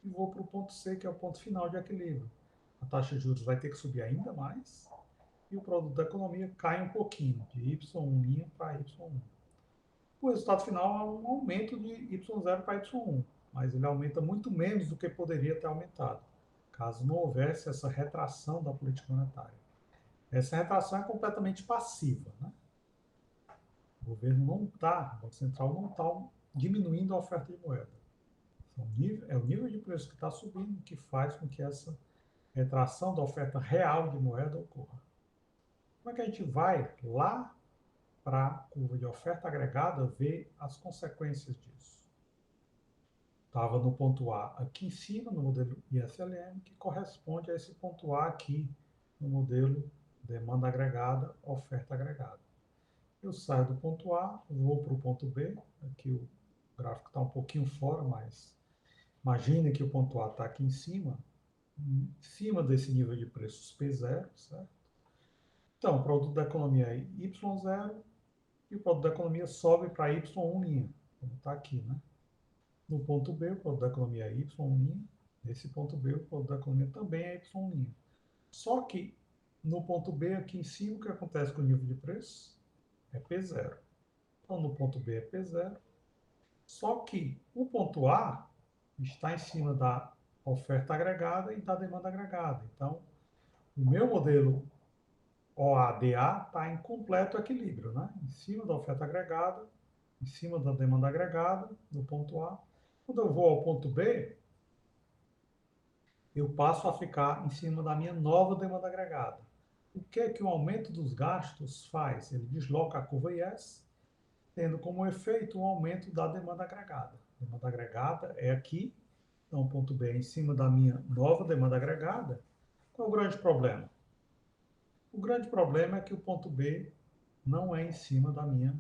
e vou para o ponto C, que é o ponto final de equilíbrio. A taxa de juros vai ter que subir ainda mais e o produto da economia cai um pouquinho, de Y1' para Y1. O resultado final é um aumento de Y0 para Y1, mas ele aumenta muito menos do que poderia ter aumentado, caso não houvesse essa retração da política monetária. Essa retração é completamente passiva, né? O governo não está, o Banco Central não está diminuindo a oferta de moeda. É o nível de preço que está subindo que faz com que essa retração da oferta real de moeda ocorra. Como é que a gente vai lá para a curva de oferta agregada ver as consequências disso? Estava no ponto A aqui em cima, no modelo ISLM, que corresponde a esse ponto A aqui no modelo demanda agregada, oferta agregada. Eu saio do ponto A, vou para o ponto B, aqui o gráfico está um pouquinho fora, mas imagine que o ponto A está aqui em cima desse nível de preços P0, certo? Então, o produto da economia é Y0 e o produto da economia sobe para Y1', como está aqui, né? No ponto B, o produto da economia é Y', nesse ponto B, o produto da economia também é Y'. Só que no ponto B, aqui em cima, o que acontece com o nível de preço? É P0. Então, no ponto B é P0. Só que o ponto A está em cima da oferta agregada e da demanda agregada. Então, o meu modelo OADA está em completo equilíbrio, né? Em cima da oferta agregada, em cima da demanda agregada, no ponto A. Quando eu vou ao ponto B, eu passo a ficar em cima da minha nova demanda agregada. O que é que o aumento dos gastos faz? Ele desloca a curva IS, tendo como efeito um aumento da demanda agregada. A demanda agregada é aqui, então o ponto B é em cima da minha nova demanda agregada. Qual é o grande problema? O grande problema é que o ponto B não é em cima da minha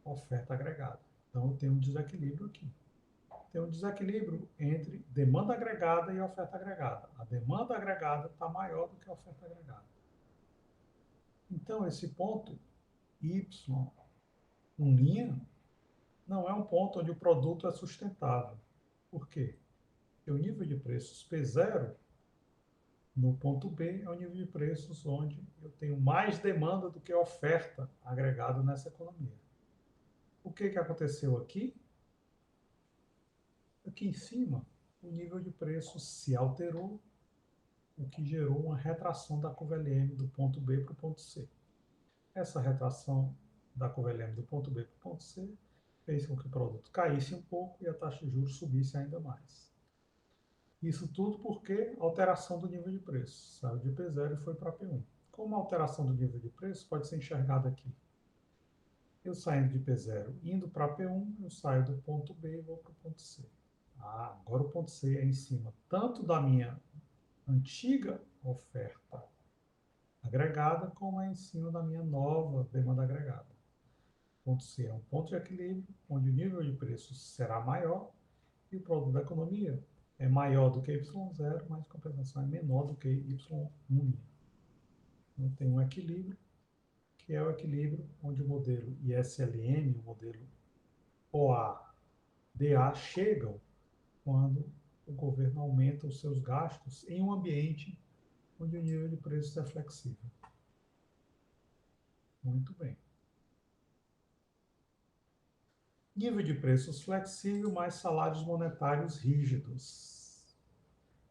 oferta agregada. Então eu tenho um desequilíbrio aqui. Tem um desequilíbrio entre demanda agregada e oferta agregada. A demanda agregada está maior do que a oferta agregada. Então, esse ponto Y, um linha, não é um ponto onde o produto é sustentável. Por quê? Porque o nível de preços P0 No ponto B é o nível de preços onde eu tenho mais demanda do que oferta agregada nessa economia. O que aconteceu aqui? Aqui em cima, o nível de preços se alterou, o que gerou uma retração da curva LM do ponto B para o ponto C. Essa retração da curva LM do ponto B para o ponto C fez com que o produto caísse um pouco e a taxa de juros subisse ainda mais. Isso tudo porque alteração do nível de preço. Saiu de P0 e foi para P1. Como a alteração do nível de preço pode ser enxergada aqui? Eu saindo de P0 indo para P1, eu saio do ponto B e vou para o ponto C. Agora o ponto C é em cima tanto da minha antiga oferta agregada, como é em cima da minha nova demanda agregada. Ponto C é um ponto de equilíbrio, onde o nível de preços será maior e o produto da economia é maior do que Y0, mas a compensação é menor do que Y1. Então, tem um equilíbrio, que é o equilíbrio onde o modelo ISLM, o modelo OA-DA chegam quando o governo aumenta os seus gastos em um ambiente onde o nível de preços é flexível. Muito bem. Nível de preços flexível mais salários monetários rígidos.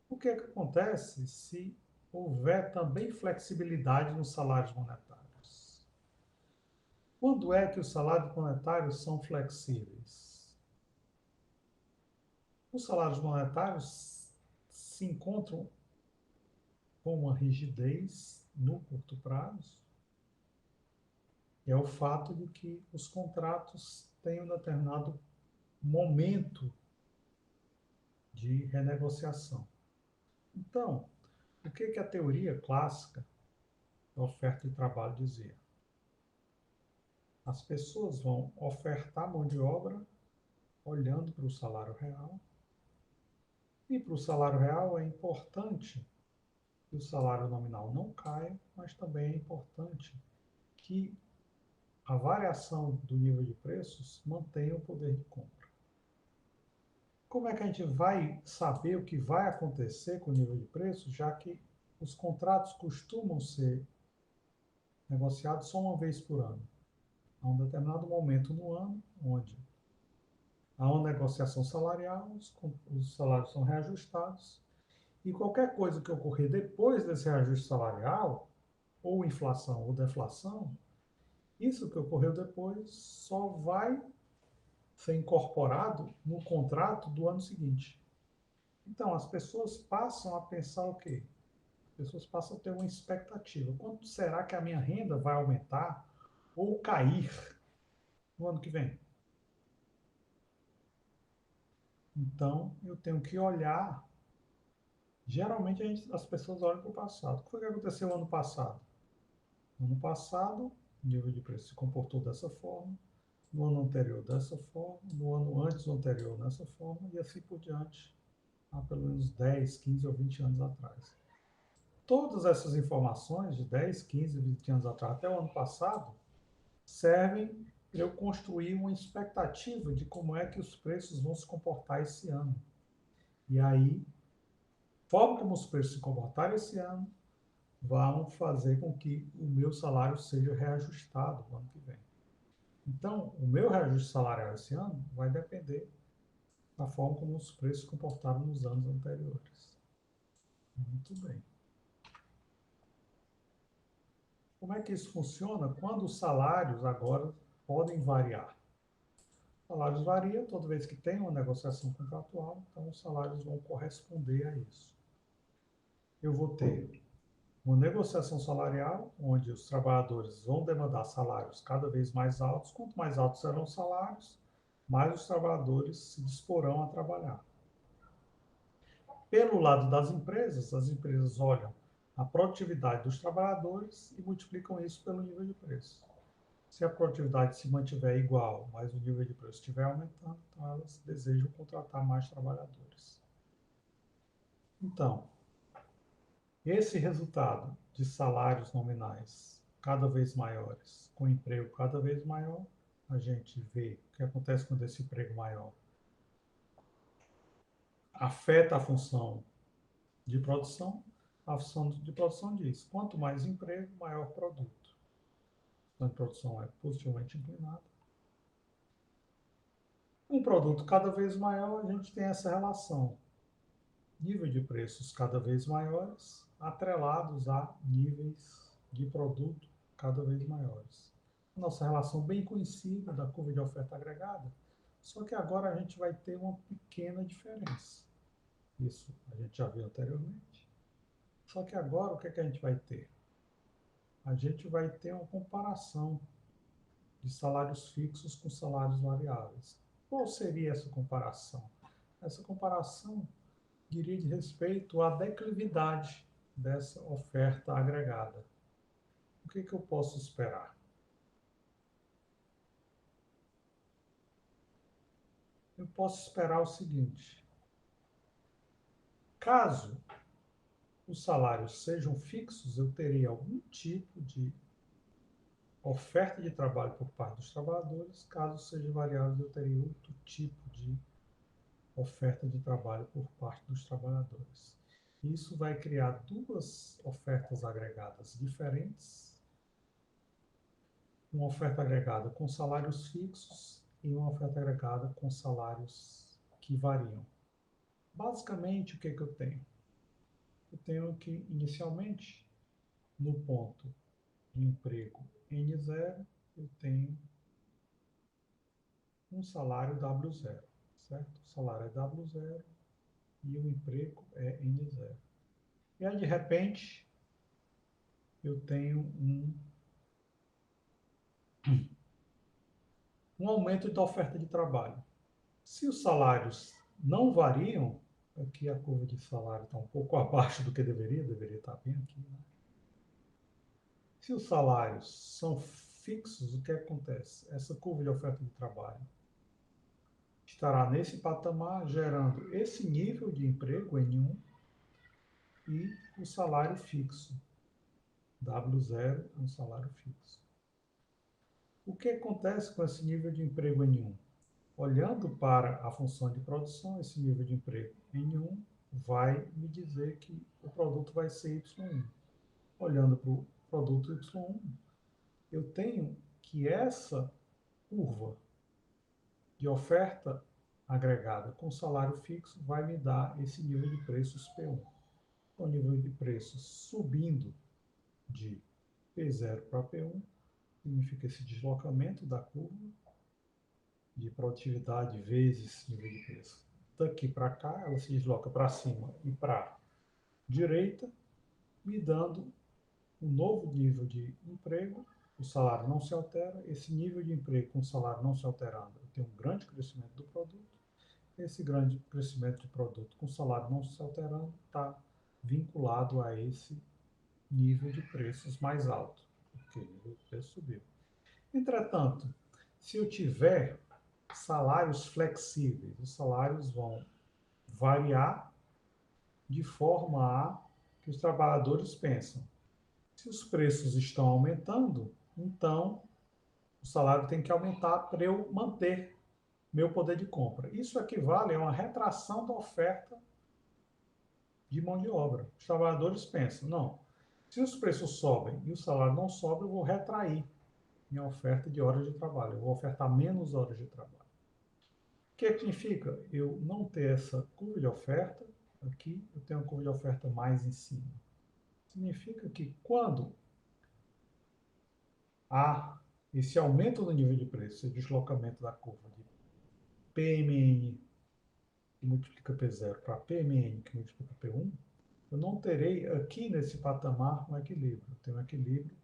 O que acontece se houver também flexibilidade nos salários monetários? Quando é que os salários monetários são flexíveis? Os salários monetários se encontram com uma rigidez no curto prazo, é o fato de que os contratos têm um determinado momento de renegociação. Então, o que a teoria clássica da oferta e trabalho dizia? As pessoas vão ofertar mão de obra olhando para o salário real, e para o salário real é importante que o salário nominal não caia, mas também é importante que a variação do nível de preços mantenha o poder de compra. Como é que a gente vai saber o que vai acontecer com o nível de preços, já que os contratos costumam ser negociados só uma vez por ano? Há um determinado momento no ano onde há uma negociação salarial, os salários são reajustados, e qualquer coisa que ocorrer depois desse reajuste salarial, ou inflação ou deflação, isso que ocorreu depois só vai ser incorporado no contrato do ano seguinte. Então, as pessoas passam a pensar o quê? As pessoas passam a ter uma expectativa. Quanto será que a minha renda vai aumentar ou cair no ano que vem? Então, eu tenho que olhar. Geralmente, as pessoas olham para o passado. O que foi que aconteceu no ano passado? No ano passado, o nível de preço se comportou dessa forma, no ano anterior dessa forma, no ano antes do anterior dessa forma, e assim por diante, há pelo menos 10, 15 ou 20 anos atrás. Todas essas informações de 10, 15, 20 anos atrás, até o ano passado, servem para eu construir uma expectativa de como é que os preços vão se comportar esse ano. E aí, a forma como os preços se comportarem esse ano vão fazer com que o meu salário seja reajustado no ano que vem. Então, o meu reajuste salarial esse ano vai depender da forma como os preços se comportaram nos anos anteriores. Muito bem. Como é que isso funciona quando os salários agora podem variar? Os salários variam toda vez que tem uma negociação contratual, então os salários vão corresponder a isso. Eu vou ter uma negociação salarial, onde os trabalhadores vão demandar salários cada vez mais altos. Quanto mais altos serão os salários, mais os trabalhadores se disporão a trabalhar. Pelo lado das empresas, as empresas olham a produtividade dos trabalhadores e multiplicam isso pelo nível de preço. Se a produtividade se mantiver igual, mas o nível de preço estiver aumentando, então elas desejam contratar mais trabalhadores. Então, esse resultado de salários nominais cada vez maiores, com emprego cada vez maior, a gente vê o que acontece quando esse emprego maior afeta a função de produção, A função de produção diz, quanto mais emprego, maior produto. A função de produção é positivamente inclinada. Um produto cada vez maior, a gente tem essa relação. Nível de preços cada vez maiores, atrelados a níveis de produto cada vez maiores. Nossa relação bem conhecida da curva de oferta agregada, só que agora a gente vai ter uma pequena diferença. Isso a gente já viu anteriormente. Só que agora o que a gente vai ter? A gente vai ter uma comparação de salários fixos com salários variáveis. Qual seria essa comparação? Essa comparação diria de respeito à declividade dessa oferta agregada. O que eu posso esperar? Eu posso esperar o seguinte: caso os salários sejam fixos, eu teria algum tipo de oferta de trabalho por parte dos trabalhadores; caso sejam variáveis, eu teria outro tipo de oferta de trabalho por parte dos trabalhadores. Isso vai criar duas ofertas agregadas diferentes, uma oferta agregada com salários fixos e uma oferta agregada com salários que variam. Basicamente, o que eu tenho? Eu tenho que, inicialmente, no ponto de emprego N0, eu tenho um salário W0, certo? O salário é W0 e o emprego é N0. E aí, de repente, eu tenho um aumento da oferta de trabalho. Se os salários não variam, aqui a curva de salário está um pouco abaixo do que deveria estar bem aqui, né? Se os salários são fixos, o que acontece? Essa curva de oferta de trabalho estará nesse patamar, gerando esse nível de emprego, N1, e o salário fixo. W0 é um salário fixo. O que acontece com esse nível de emprego N1? Olhando para a função de produção, esse nível de emprego N1 vai me dizer que o produto vai ser Y1. Olhando para o produto Y1, eu tenho que essa curva de oferta agregada com salário fixo vai me dar esse nível de preços P1. O nível de preços subindo de P0 para P1 significa esse deslocamento da curva de produtividade vezes nível de preço. Daqui para cá, ela se desloca para cima e para a direita, me dando um novo nível de emprego. O salário não se altera. Esse nível de emprego com o salário não se alterando, eu tenho um grande crescimento do produto. Esse grande crescimento de produto com o salário não se alterando está vinculado a esse nível de preços mais alto, porque o nível de preço subiu. Entretanto, se eu tiver salários flexíveis, os salários vão variar de forma a que os trabalhadores pensam. Se os preços estão aumentando, então o salário tem que aumentar para eu manter meu poder de compra. Isso equivale a uma retração da oferta de mão de obra. Os trabalhadores pensam, não, se os preços sobem e o salário não sobe, eu vou retrair minha oferta de horas de trabalho, eu vou ofertar menos horas de trabalho. O que significa eu não ter essa curva de oferta? Aqui eu tenho uma curva de oferta mais em cima. Significa que quando há esse aumento do nível de preço, esse deslocamento da curva de PMN que multiplica P0 para PMN que multiplica P1, eu não terei aqui nesse patamar um equilíbrio. Eu tenho um equilíbrio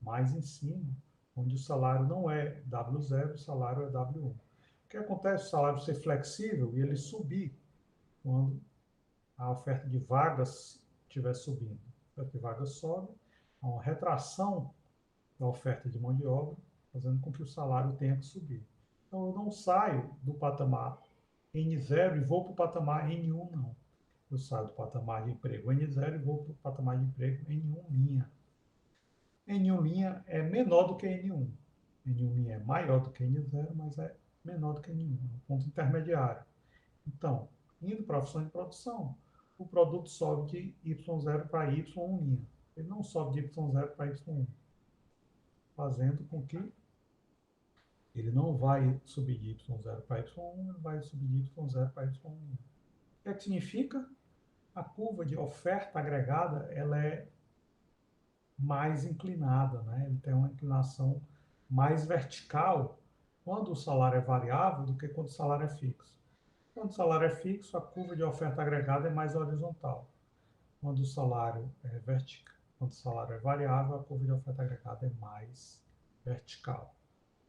mais em cima, onde o salário não é W0, o salário é W1. O que acontece? O salário ser flexível e ele subir quando a oferta de vagas estiver subindo. A oferta de vagas sobe, há uma retração da oferta de mão de obra, fazendo com que o salário tenha que subir. Então, eu não saio do patamar N0 e vou para o patamar N1, não. Eu saio do patamar de emprego N0 e vou para o patamar de emprego N1'. N1' é menor do que N1. N1' é maior do que N0, mas é menor do que N1. É um ponto intermediário. Então, indo para a função de produção, o produto sobe de Y0 para Y1'. Ele não sobe de Y0 para Y1, fazendo com que ele não vai subir de Y0 para Y1, ele vai subir de Y0 para Y1. O que é que significa? A curva de oferta agregada ela é mais inclinada, né? Ele tem uma inclinação mais vertical quando o salário é variável do que quando o salário é fixo. Quando o salário é fixo, a curva de oferta agregada é mais horizontal. Quando o salário é vertical, quando o salário é variável, a curva de oferta agregada é mais vertical.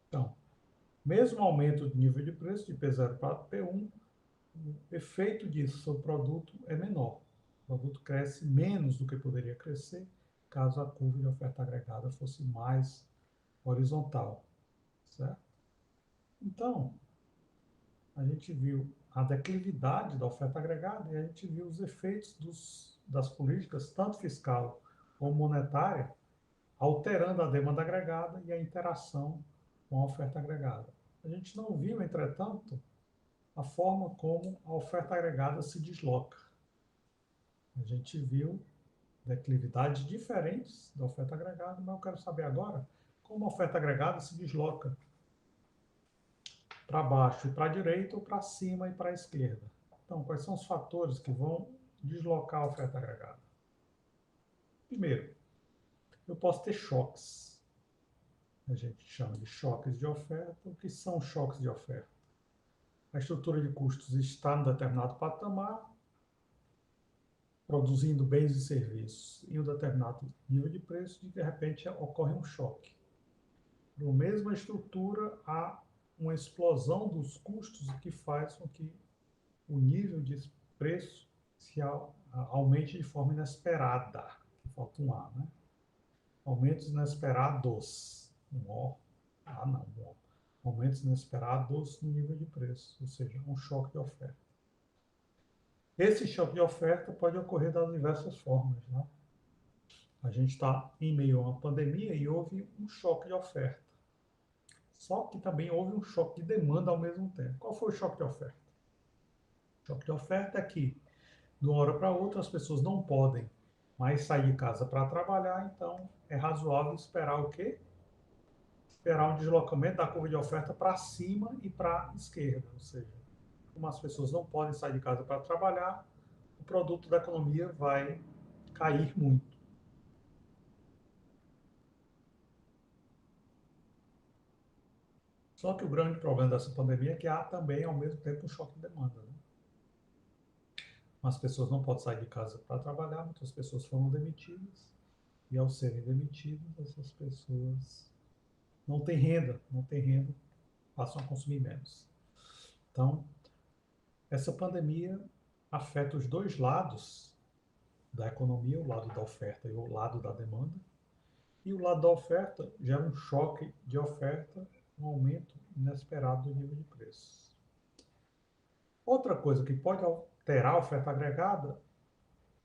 Então, mesmo aumento do nível de preço de P0 para P1, o efeito disso sobre o produto é menor. O produto cresce menos do que poderia crescer caso a curva de oferta agregada fosse mais horizontal, certo? Então, a gente viu a declividade da oferta agregada e a gente viu os efeitos das políticas, tanto fiscal como monetária, alterando a demanda agregada e a interação com a oferta agregada. A gente não viu, entretanto, a forma como a oferta agregada se desloca. A gente viu declividades diferentes da oferta agregada, mas eu quero saber agora como a oferta agregada se desloca para baixo e para a direita, ou para cima e para a esquerda. Então, quais são os fatores que vão deslocar a oferta agregada? Primeiro, eu posso ter choques. A gente chama de choques de oferta. O que são choques de oferta? A estrutura de custos está em determinado patamar, produzindo bens e serviços em um determinado nível de preço, e de repente ocorre um choque. Na mesma estrutura, há uma explosão dos custos que faz com que o nível de preço se aumente de forma inesperada. Falta um A, né? Aumentos inesperados. Um O. Ah, não, um O. Aumentos inesperados no nível de preço, ou seja, um choque de oferta. Esse choque de oferta pode ocorrer das diversas formas, né? A gente está em meio a uma pandemia e houve um choque de oferta. Só que também houve um choque de demanda ao mesmo tempo. Qual foi o choque de oferta? O choque de oferta é que, de uma hora para outra, as pessoas não podem mais sair de casa para trabalhar, então é razoável esperar o quê? Esperar um deslocamento da curva de oferta para cima e para a esquerda. Ou seja, como as pessoas não podem sair de casa para trabalhar, o produto da economia vai cair muito. Só que o grande problema dessa pandemia é que há também, ao mesmo tempo, um choque de demanda, né? As pessoas não podem sair de casa para trabalhar, muitas pessoas foram demitidas, e ao serem demitidas, essas pessoas não têm renda, passam a consumir menos. Então, essa pandemia afeta os dois lados da economia, o lado da oferta e o lado da demanda. E o lado da oferta gera um choque de oferta, um aumento inesperado do nível de preços. Outra coisa que pode alterar a oferta agregada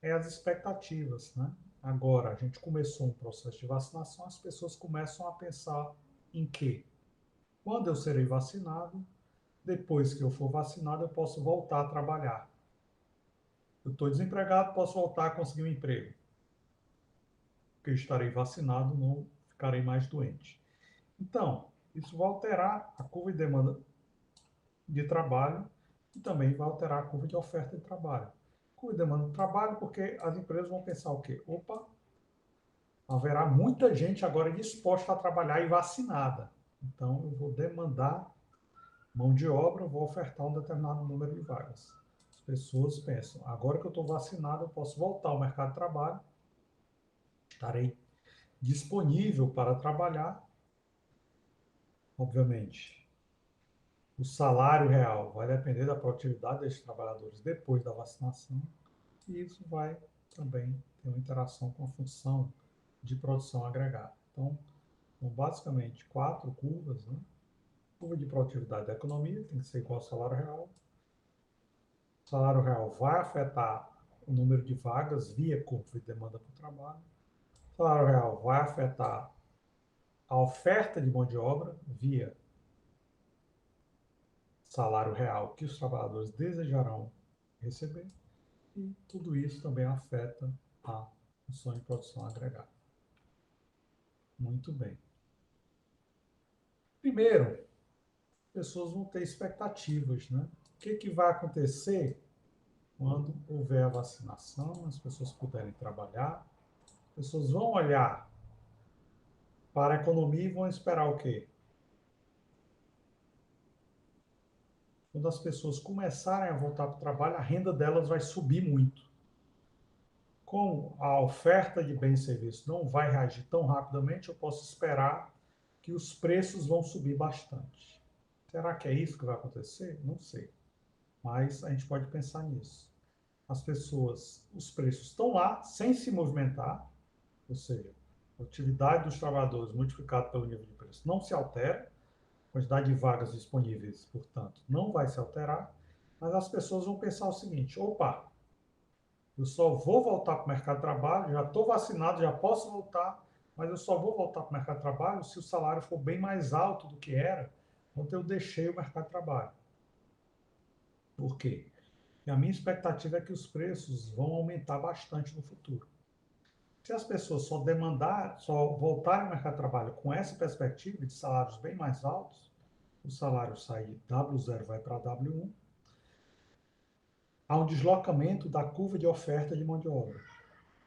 é as expectativas, né? Agora, a gente começou um processo de vacinação, as pessoas começam a pensar em que, quando eu serei vacinado, depois que eu for vacinado, eu posso voltar a trabalhar. Eu estou desempregado, posso voltar a conseguir um emprego. Porque eu estarei vacinado, não ficarei mais doente. Então, isso vai alterar a curva de demanda de trabalho e também vai alterar a curva de oferta de trabalho. Curva de demanda de trabalho, porque as empresas vão pensar o quê? Opa, haverá muita gente agora disposta a trabalhar e vacinada. Então, eu vou demandar mão de obra, eu vou ofertar um determinado número de vagas. As pessoas pensam, agora que eu estou vacinado, eu posso voltar ao mercado de trabalho, estarei disponível para trabalhar, obviamente. O salário real vai depender da produtividade desses trabalhadores depois da vacinação, e isso vai também ter uma interação com a função de produção agregada. Então, são basicamente quatro curvas, né? Curva de produtividade da economia tem que ser igual ao salário real. O salário real vai afetar o número de vagas via curva de demanda por trabalho. O salário real vai afetar a oferta de mão de obra via salário real que os trabalhadores desejarão receber. e tudo isso também afeta a função de produção agregada. Muito bem. Primeiro, pessoas vão ter expectativas, né? O que vai acontecer quando houver a vacinação, as pessoas puderem trabalhar, as pessoas vão olhar para a economia e vão esperar o quê? Quando as pessoas começarem a voltar para o trabalho, a renda delas vai subir muito. Como a oferta de bens e serviços não vai reagir tão rapidamente, eu posso esperar que os preços vão subir bastante. Será que é isso que vai acontecer? Não sei. Mas a gente pode pensar nisso. As pessoas, os preços estão lá, sem se movimentar, ou seja, a utilidade dos trabalhadores multiplicado pelo nível de preço não se altera, a quantidade de vagas disponíveis, portanto, não vai se alterar, mas as pessoas vão pensar o seguinte: opa, eu só vou voltar para o mercado de trabalho, já estou vacinado, já posso voltar, mas eu só vou voltar para o mercado de trabalho se o salário for bem mais alto do que era quando eu deixei o mercado de trabalho. Por quê? E a minha expectativa é que os preços vão aumentar bastante no futuro. Se as pessoas só voltarem ao mercado de trabalho com essa perspectiva de salários bem mais altos, o salário sai de W0 vai para W1, há um deslocamento da curva de oferta de mão de obra.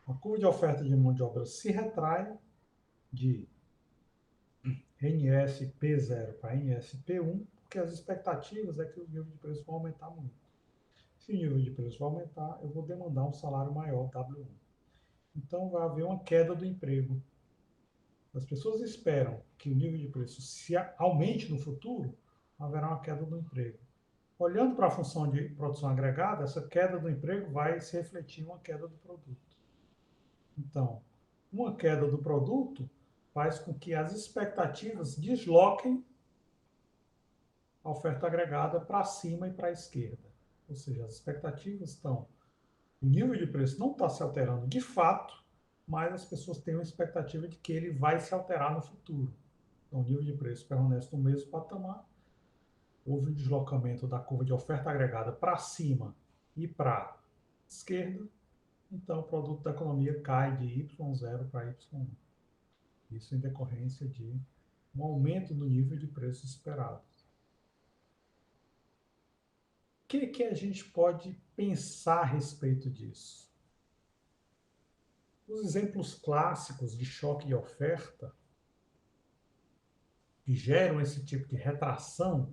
A curva de oferta de mão de obra se retrai de NSP0 para NSP1, porque as expectativas é que o nível de preço vai aumentar muito. Se o nível de preço vai aumentar, eu vou demandar um salário maior, W1. Então, vai haver uma queda do emprego. As pessoas esperam que o nível de preço se aumente no futuro, haverá uma queda do emprego. Olhando para a função de produção agregada, essa queda do emprego vai se refletir em uma queda do produto. Então, uma queda do produto faz com que as expectativas desloquem a oferta agregada para cima e para a esquerda. Ou seja, as expectativas estão... O nível de preço não está se alterando de fato, mas as pessoas têm uma expectativa de que ele vai se alterar no futuro. Então, o nível de preço permanece no mesmo patamar. Houve um deslocamento da curva de oferta agregada para cima e para a esquerda. Então, o produto da economia cai de Y0 para Y1. Isso em decorrência de um aumento do nível de preço esperado. O que a gente pode pensar a respeito disso? Os exemplos clássicos de choque de oferta que geram esse tipo de retração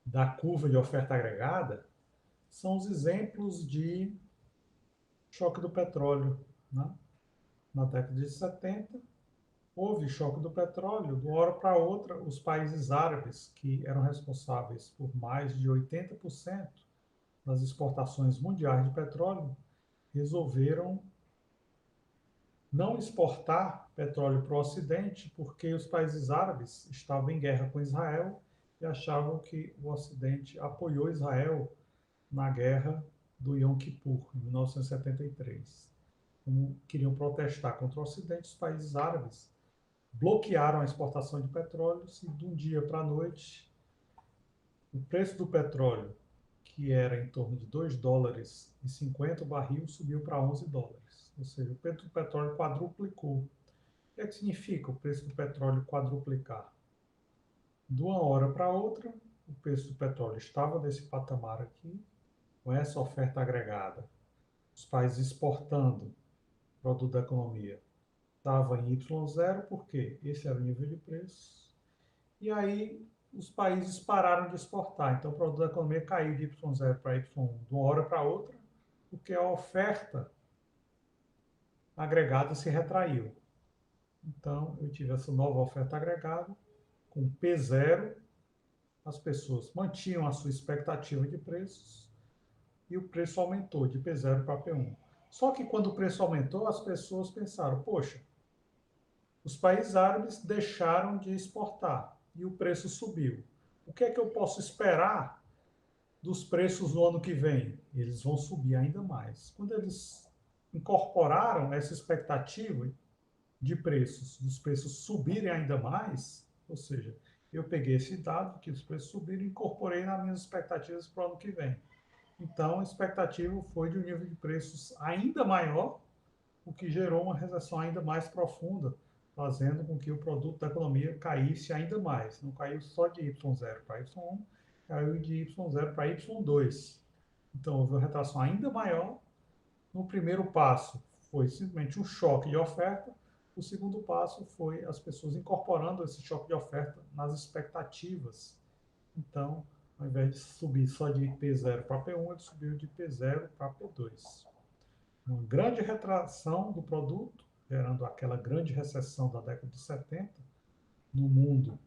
da curva de oferta agregada são os exemplos de choque do petróleo. Né? Na década de 70, houve choque do petróleo. De uma hora para outra, os países árabes, que eram responsáveis por mais de 80% das exportações mundiais de petróleo, resolveram não exportar petróleo para o Ocidente, porque os países árabes estavam em guerra com Israel e achavam que o Ocidente apoiou Israel na guerra do Yom Kippur, em 1973. Como queriam protestar contra o Ocidente, os países árabes bloquearam a exportação de petróleo e de um dia para a noite o preço do petróleo, que era em torno de 2 dólares e 50 o barril, subiu para 11 dólares. Ou seja, o preço do petróleo quadruplicou. O que é que significa o preço do petróleo quadruplicar? De uma hora para outra, o preço do petróleo estava nesse patamar aqui, com essa oferta agregada, os países exportando produto da economia, estava em Y0, porque esse era o nível de preço. E aí os países pararam de exportar. Então o produto da economia caiu de Y0 para Y1 de uma hora para outra, porque a oferta agregada se retraiu. Então eu tive essa nova oferta agregada, com P0, as pessoas mantinham a sua expectativa de preços e o preço aumentou de P0 para P1. Só que quando o preço aumentou, as pessoas pensaram, poxa, os países árabes deixaram de exportar e o preço subiu. O que é que eu posso esperar dos preços no ano que vem? Eles vão subir ainda mais. Quando eles incorporaram essa expectativa de preços, dos preços subirem ainda mais, ou seja, eu peguei esse dado, que os preços subiram, e incorporei nas minhas expectativas para o ano que vem. Então, a expectativa foi de um nível de preços ainda maior, o que gerou uma recessão ainda mais profunda, fazendo com que o produto da economia caísse ainda mais. Não caiu só de Y0 para Y1, caiu de Y0 para Y2. Então, houve uma retração ainda maior. No primeiro passo, foi simplesmente um choque de oferta. O segundo passo foi as pessoas incorporando esse choque de oferta nas expectativas. Então, ao invés de subir só de P0 para P1, ele subiu de P0 para P2. Uma grande retração do produto, gerando aquela grande recessão da década de 70 no mundo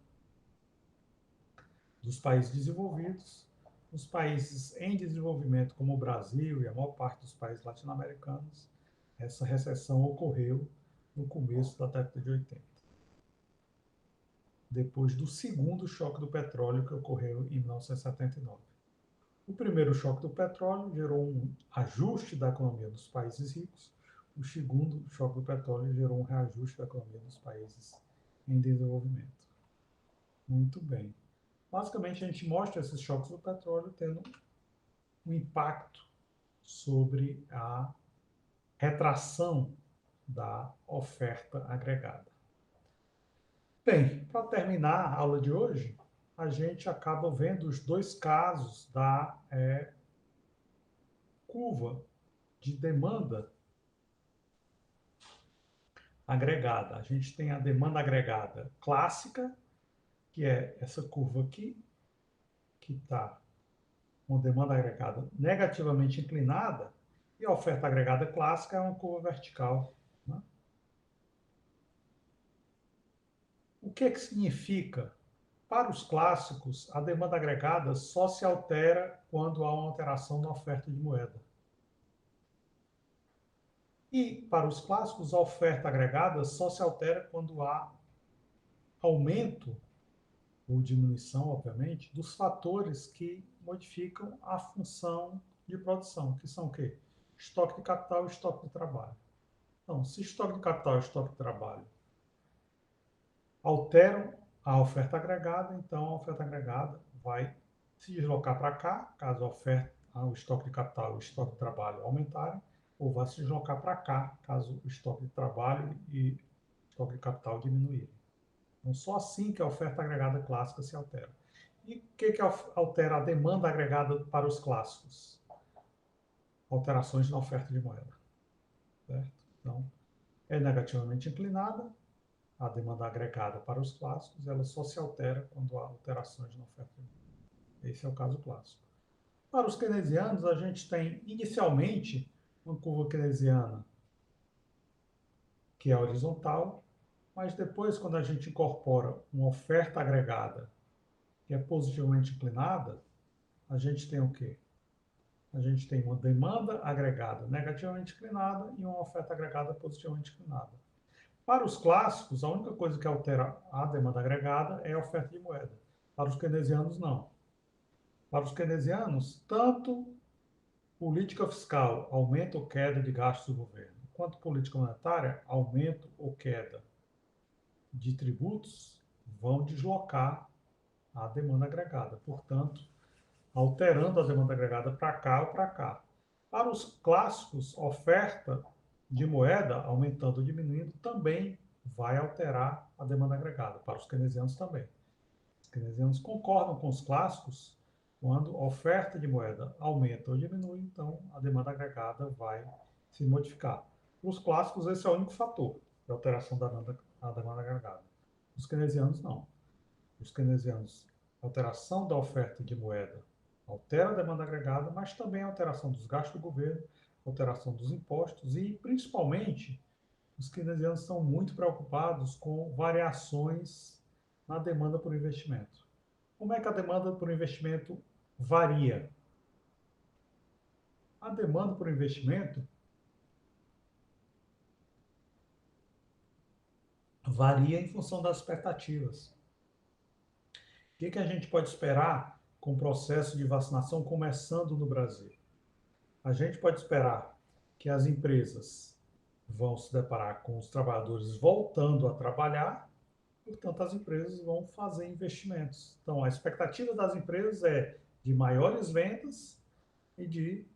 dos países desenvolvidos. Os países em desenvolvimento, como o Brasil e a maior parte dos países latino-americanos, essa recessão ocorreu no começo da década de 80, depois do segundo choque do petróleo que ocorreu em 1979. O primeiro choque do petróleo gerou um ajuste da economia dos países ricos. O segundo choque do petróleo gerou um reajuste da economia dos países em desenvolvimento. Muito bem. Basicamente, a gente mostra esses choques do petróleo tendo um impacto sobre a retração da oferta agregada. Bem, para terminar a aula de hoje, a gente acaba vendo os dois casos da curva de demanda agregada. A gente tem a demanda agregada clássica, que é essa curva aqui, que está com demanda agregada negativamente inclinada, e a oferta agregada clássica é uma curva vertical. Né? O que significa? Para os clássicos, a demanda agregada só se altera quando há uma alteração na oferta de moeda. E, para os clássicos, a oferta agregada só se altera quando há aumento ou diminuição, obviamente, dos fatores que modificam a função de produção, que são o quê? Estoque de capital e estoque de trabalho. Então, se estoque de capital e estoque de trabalho alteram a oferta agregada, então a oferta agregada vai se deslocar para cá, caso a oferta, o estoque de capital e o estoque de trabalho aumentarem, ou vai se deslocar para cá, caso o estoque de trabalho e o estoque de capital diminuírem. Então, só assim que a oferta agregada clássica se altera. E o que altera a demanda agregada para os clássicos? Alterações na oferta de moeda. Certo? Então, é negativamente inclinada, a demanda agregada para os clássicos, ela só se altera quando há alterações na oferta de moeda. Esse é o caso clássico. Para os keynesianos, a gente tem inicialmente uma curva keynesiana que é horizontal, mas depois, quando a gente incorpora uma oferta agregada que é positivamente inclinada, a gente tem o quê? A gente tem uma demanda agregada negativamente inclinada e uma oferta agregada positivamente inclinada. Para os clássicos, a única coisa que altera a demanda agregada é a oferta de moeda. Para os keynesianos, não. Para os keynesianos, tanto política fiscal, aumento ou queda de gastos do governo, quanto política monetária, aumento ou queda de tributos, vão deslocar a demanda agregada. Portanto, alterando a demanda agregada para cá ou para cá. Para os clássicos, oferta de moeda, aumentando ou diminuindo, também vai alterar a demanda agregada. Para os keynesianos também. Os keynesianos concordam com os clássicos quando a oferta de moeda aumenta ou diminui, então a demanda agregada vai se modificar. Para os clássicos, esse é o único fator de alteração da demanda agregada. Os keynesianos, não. Os keynesianos, alteração da oferta de moeda altera a demanda agregada, mas também a alteração dos gastos do governo, alteração dos impostos e, principalmente, os keynesianos estão muito preocupados com variações na demanda por investimento. Como é que a demanda por investimento varia? A demanda por investimento varia em função das expectativas. O que a gente pode esperar com o processo de vacinação começando no Brasil? A gente pode esperar que as empresas vão se deparar com os trabalhadores voltando a trabalhar, portanto, as empresas vão fazer investimentos. Então, a expectativa das empresas é de maiores vendas e de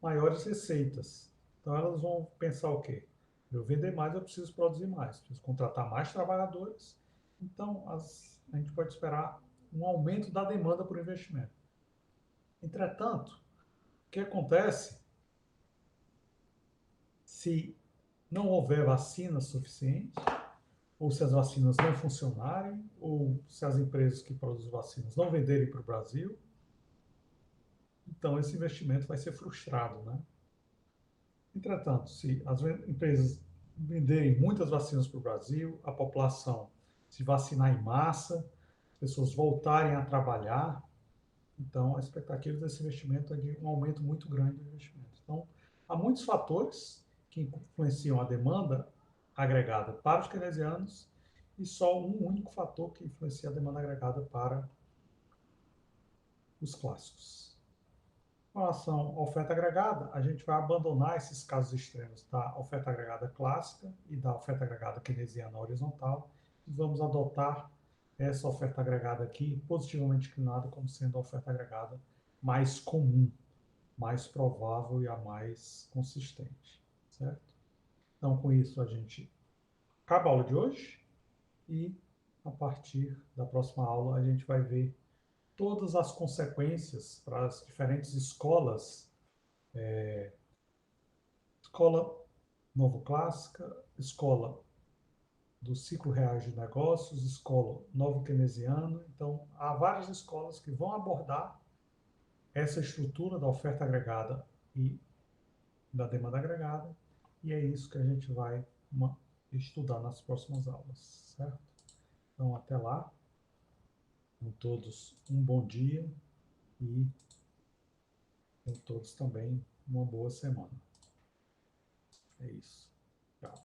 maiores receitas. Então, elas vão pensar o quê? Eu vender mais, eu preciso produzir mais, preciso contratar mais trabalhadores. Então, a gente pode esperar um aumento da demanda por investimento. Entretanto, o que acontece se não houver vacina suficiente, ou se as vacinas não funcionarem, ou se as empresas que produzem vacinas não venderem para o Brasil, então esse investimento vai ser frustrado, né? Entretanto, se as empresas venderem muitas vacinas para o Brasil, a população se vacinar em massa, as pessoas voltarem a trabalhar, então a expectativa desse investimento é de um aumento muito grande do investimento. Então, há muitos fatores que influenciam a demanda agregada para os keynesianos e só um único fator que influencia a demanda agregada para os clássicos. Com relação à oferta agregada, a gente vai abandonar esses casos extremos da oferta agregada clássica e da oferta agregada keynesiana horizontal e vamos adotar essa oferta agregada aqui, positivamente inclinada, como sendo a oferta agregada mais comum, mais provável e a mais consistente, certo? Então, com isso, a gente acaba a aula de hoje e, a partir da próxima aula, a gente vai ver todas as consequências para as diferentes escolas, escola novo clássica, escola do ciclo reais de negócios, escola novo keynesiano. Então, há várias escolas que vão abordar essa estrutura da oferta agregada e da demanda agregada, e é isso que a gente vai estudar nas próximas aulas, certo? Então, até lá, com todos um bom dia e com todos também uma boa semana. É isso. Tchau.